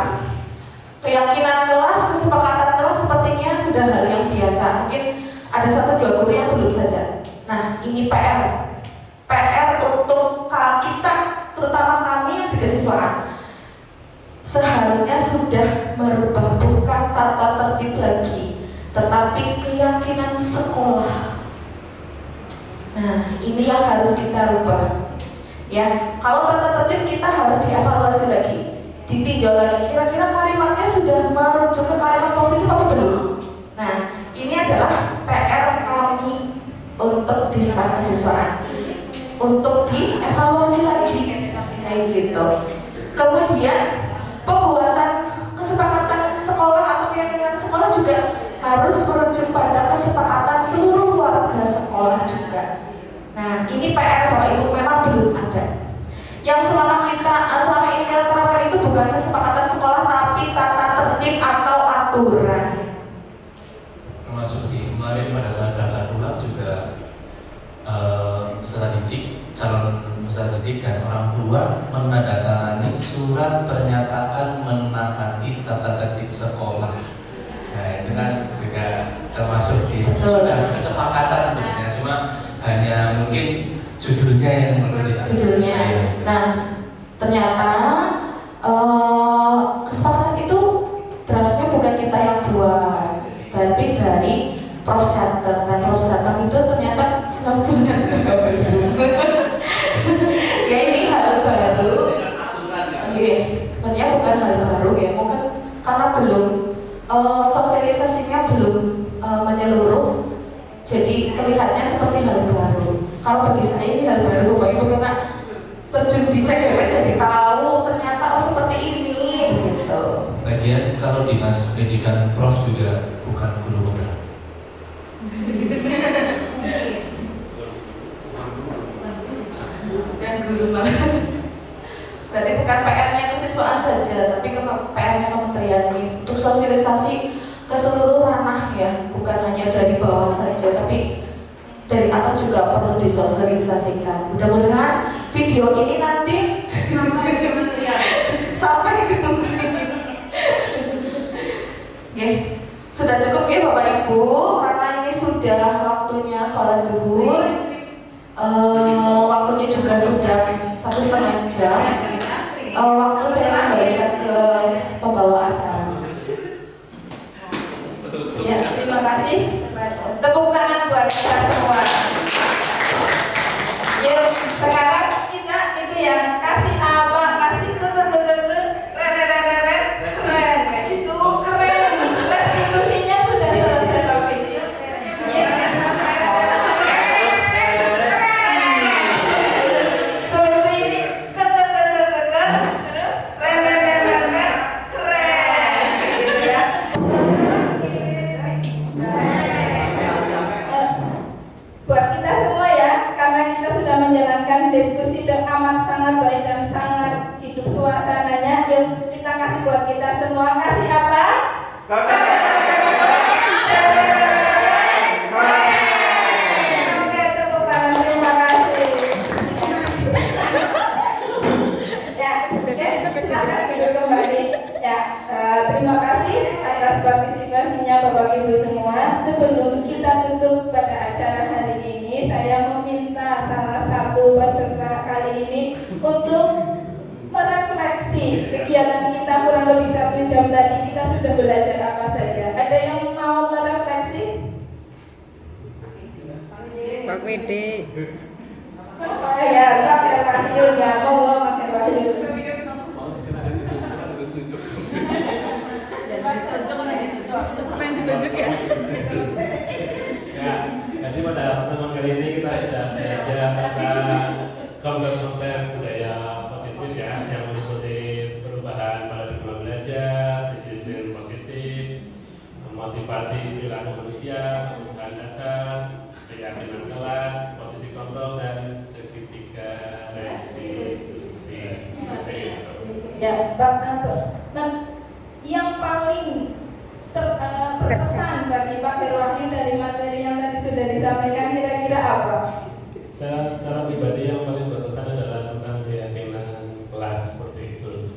Speaker 4: Keyakinan kelas, kesepakatan kelas sepertinya sudah hal yang biasa. Mungkin ada 1-2 guru yang belum saja. Nah, ini PR untuk kita, terutama kami yang di kesiswaan. Seharusnya sudah merubah bukan tata tertib lagi, tetapi keyakinan sekolah. Nah, ini yang harus kita rubah. Ya, kalau tata tertib kita harus dievaluasi lagi, ditinjau lagi. Kira-kira kalimatnya sudah merujuk ke kalimat positif atau belum? Nah, ini adalah PR kami untuk di sekolah kesiswaan, untuk dievaluasi lagi, kayak gitu. Kemudian pembuatan kesepakatan sekolah atau keyakinan sekolah juga harus merujuk pada kesepakatan seluruh warga sekolah juga. Nah, ini PR Bapak Ibu memang belum ada. Yang selama ini kita terapkan itu bukan kesepakatan sekolah, tapi tata tertib atau aturan.
Speaker 7: Termasuk di kemarin pada saat daftar ulang juga peserta didik, calon peserta didik dan orang tua menandatangani surat pernyataan menaati tata tertib sekolah. Nah, itu kan juga termasuk di sudah kesepakatan sebenarnya, cuma hanya mungkin judulnya yang menurut
Speaker 4: Judulnya. Nah, ternyata kesepakatan itu draftnya bukan kita yang buat, tapi dari Prof. Jateng, dan Prof. Jateng itu ternyata sebetulnya juga belum. Ya, ini hal baru. Oke, sebenarnya bukan hal baru ya, mungkin karena belum sosialisasinya belum menyeluruh, jadi terlihatnya seperti hal baru. Kalau bagi saya ini hal baru, Bapak Ibu, karena terjun di CGW jadi tahu ternyata seperti ini begitu.
Speaker 7: Lagian kalau dinas pendidikan Prof juga bukan guru benar.
Speaker 4: Dan guru malah. Berarti bukan PR-nya kesiswaan saja, tapi PR-nya kementerian ini untuk sosialisasi ke seluruh ranah ya, bukan hanya dari bawah saja, tapi dari atas juga perlu disosialisasikan. Mudah-mudahan video ini nanti sampai ke kementerian. Ya, sudah cukup ya Bapak Ibu, karena ini sudah waktunya sholat zuhur. Waktunya juga sudah 1,5 jam. Waktu saya kembalikan ke pembawa acara. Ya, terima kasih. Tepuk tangan buat kita semua. Yuk, sekarang kita itu ya kasih apa? Kasih keren kayak gitu, keren. Restitusinya sudah selesai Pak Video. Seperti ini, terus keren, gitu ya. Buat kita semua ya, karena kita sudah menjalankan diskusi dan amat sangat baik dan sangat hidup suasananya. Yuk kita kasih buat kita semua, kasih apa? Oke, tepuk tangan, terima kasih. Ya, silakan duduk kembali. Ya, terima kasih atas partisipasinya Bapak Ibu semua. Sebelum kita tutup pada acara hari ini, saya meminta salah satu peserta kali ini untuk merefleksi kegiatan kita kurang lebih 1 jam tadi. Kita sudah belajar apa saja. Ada yang mau merefleksi?
Speaker 3: Pak PD.
Speaker 4: Oh ya, Pak Herwahyu, ya monggo Pak Herwahyu.
Speaker 3: Pengen ditunjuk ya?
Speaker 6: Ya, jadi pada pertemuan kali ini kita sudah belajar tentang konsep-konsep budaya positif ya, yang meliputi perubahan paradigma belajar, disiplin positif, motivasi perilaku manusia, perubahan dasar, keyakinan kelas, posisi kontrol dan segitiga restitusi.
Speaker 1: Ya, Pak, yang paling terkesan bagi Pak Herwahyu dari materi yang tadi sudah disampaikan kira-kira apa?
Speaker 6: Saya secara pribadi yang paling berkesan adalah tentang keyakinan kelas seperti itu,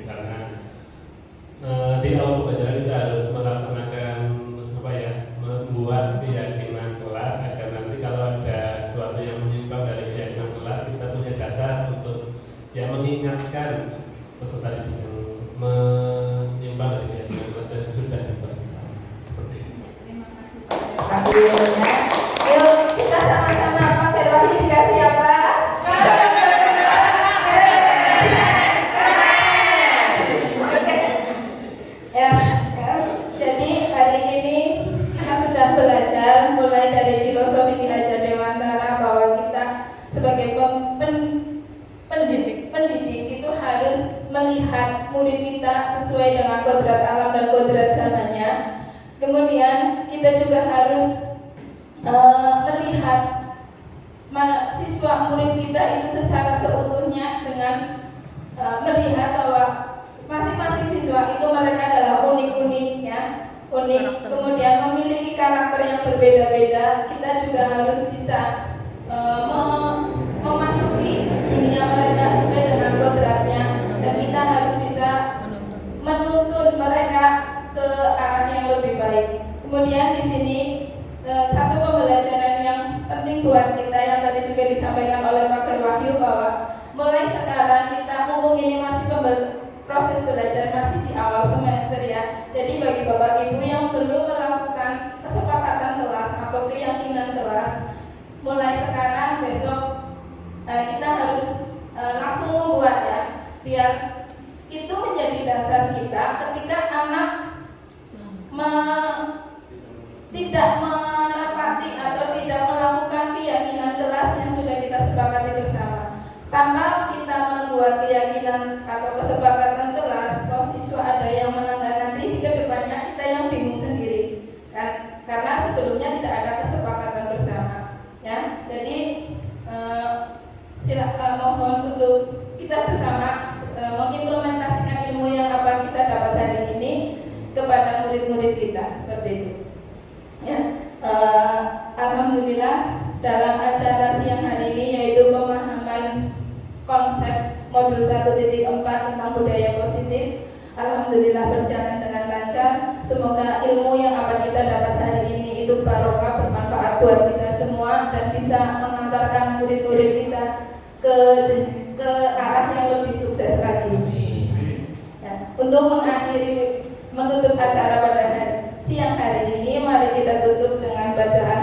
Speaker 6: karena di awal pembelajaran kita harus melaksanakan apa ya, membuat keyakinan kelas agar nanti kalau ada sesuatu yang menyimpang dari keyakinan kelas kita punya dasar untuk ya mengingatkan peserta didik yang menyimpang dari keyakinan kelas dan sudah dibuat bersama seperti itu.
Speaker 1: Terima kasih banyak. Yuk kita sama-sama Pak Herwahyu dikasih apa? sebagai pendidik itu harus melihat murid kita sesuai dengan kodrat alam dan kodrat zamannya. Kemudian kita juga harus melihat siswa murid kita itu secara seutuhnya dengan melihat bahwa masing-masing siswa itu mereka adalah unik-unik ya, unik. Kemudian memiliki karakter yang berbeda-beda. Kita juga harus bisa memasuki dunia mereka sesuai dengan kodratnya, dan kita harus bisa menuntun mereka ke arah yang lebih baik. Kemudian di sini satu pembelajaran yang penting buat kita yang tadi juga disampaikan oleh Pak Wahyu, bahwa mulai sekarang kita mumpung ini masih proses belajar, masih di awal semester ya. Jadi bagi Bapak Ibu yang belum melakukan kesepakatan kelas atau keyakinan kelas, mulai sekarang besok kita harus langsung membuat ya, biar itu menjadi dasar kita ketika anak tidak menepati atau tidak melakukan keyakinan kelas yang sudah kita sepakati bersama. Tanpa kita membuat keyakinan atau kesepakatan kelas, kalau siswa ada yang melanggar, nanti di kedepannya kita yang bingung sendiri kan? Karena sebelumnya tidak ada kesepakatan bersama ya. Jadi mohon untuk kita bersama mengimplementasikan ilmu yang apa kita dapat hari ini kepada murid-murid kita, seperti itu ya. Alhamdulillah dalam acara siang hari ini, yaitu pemahaman konsep modul 1.4 tentang budaya positif, alhamdulillah berjalan dengan lancar. Semoga ilmu yang apa kita dapat hari ini itu barokah, bermanfaat buat kita semua, dan bisa mengantarkan murid-murid kita ke arah yang lebih sukses lagi ya. Untuk menutup acara pada siang hari ini, mari kita tutup dengan bacaan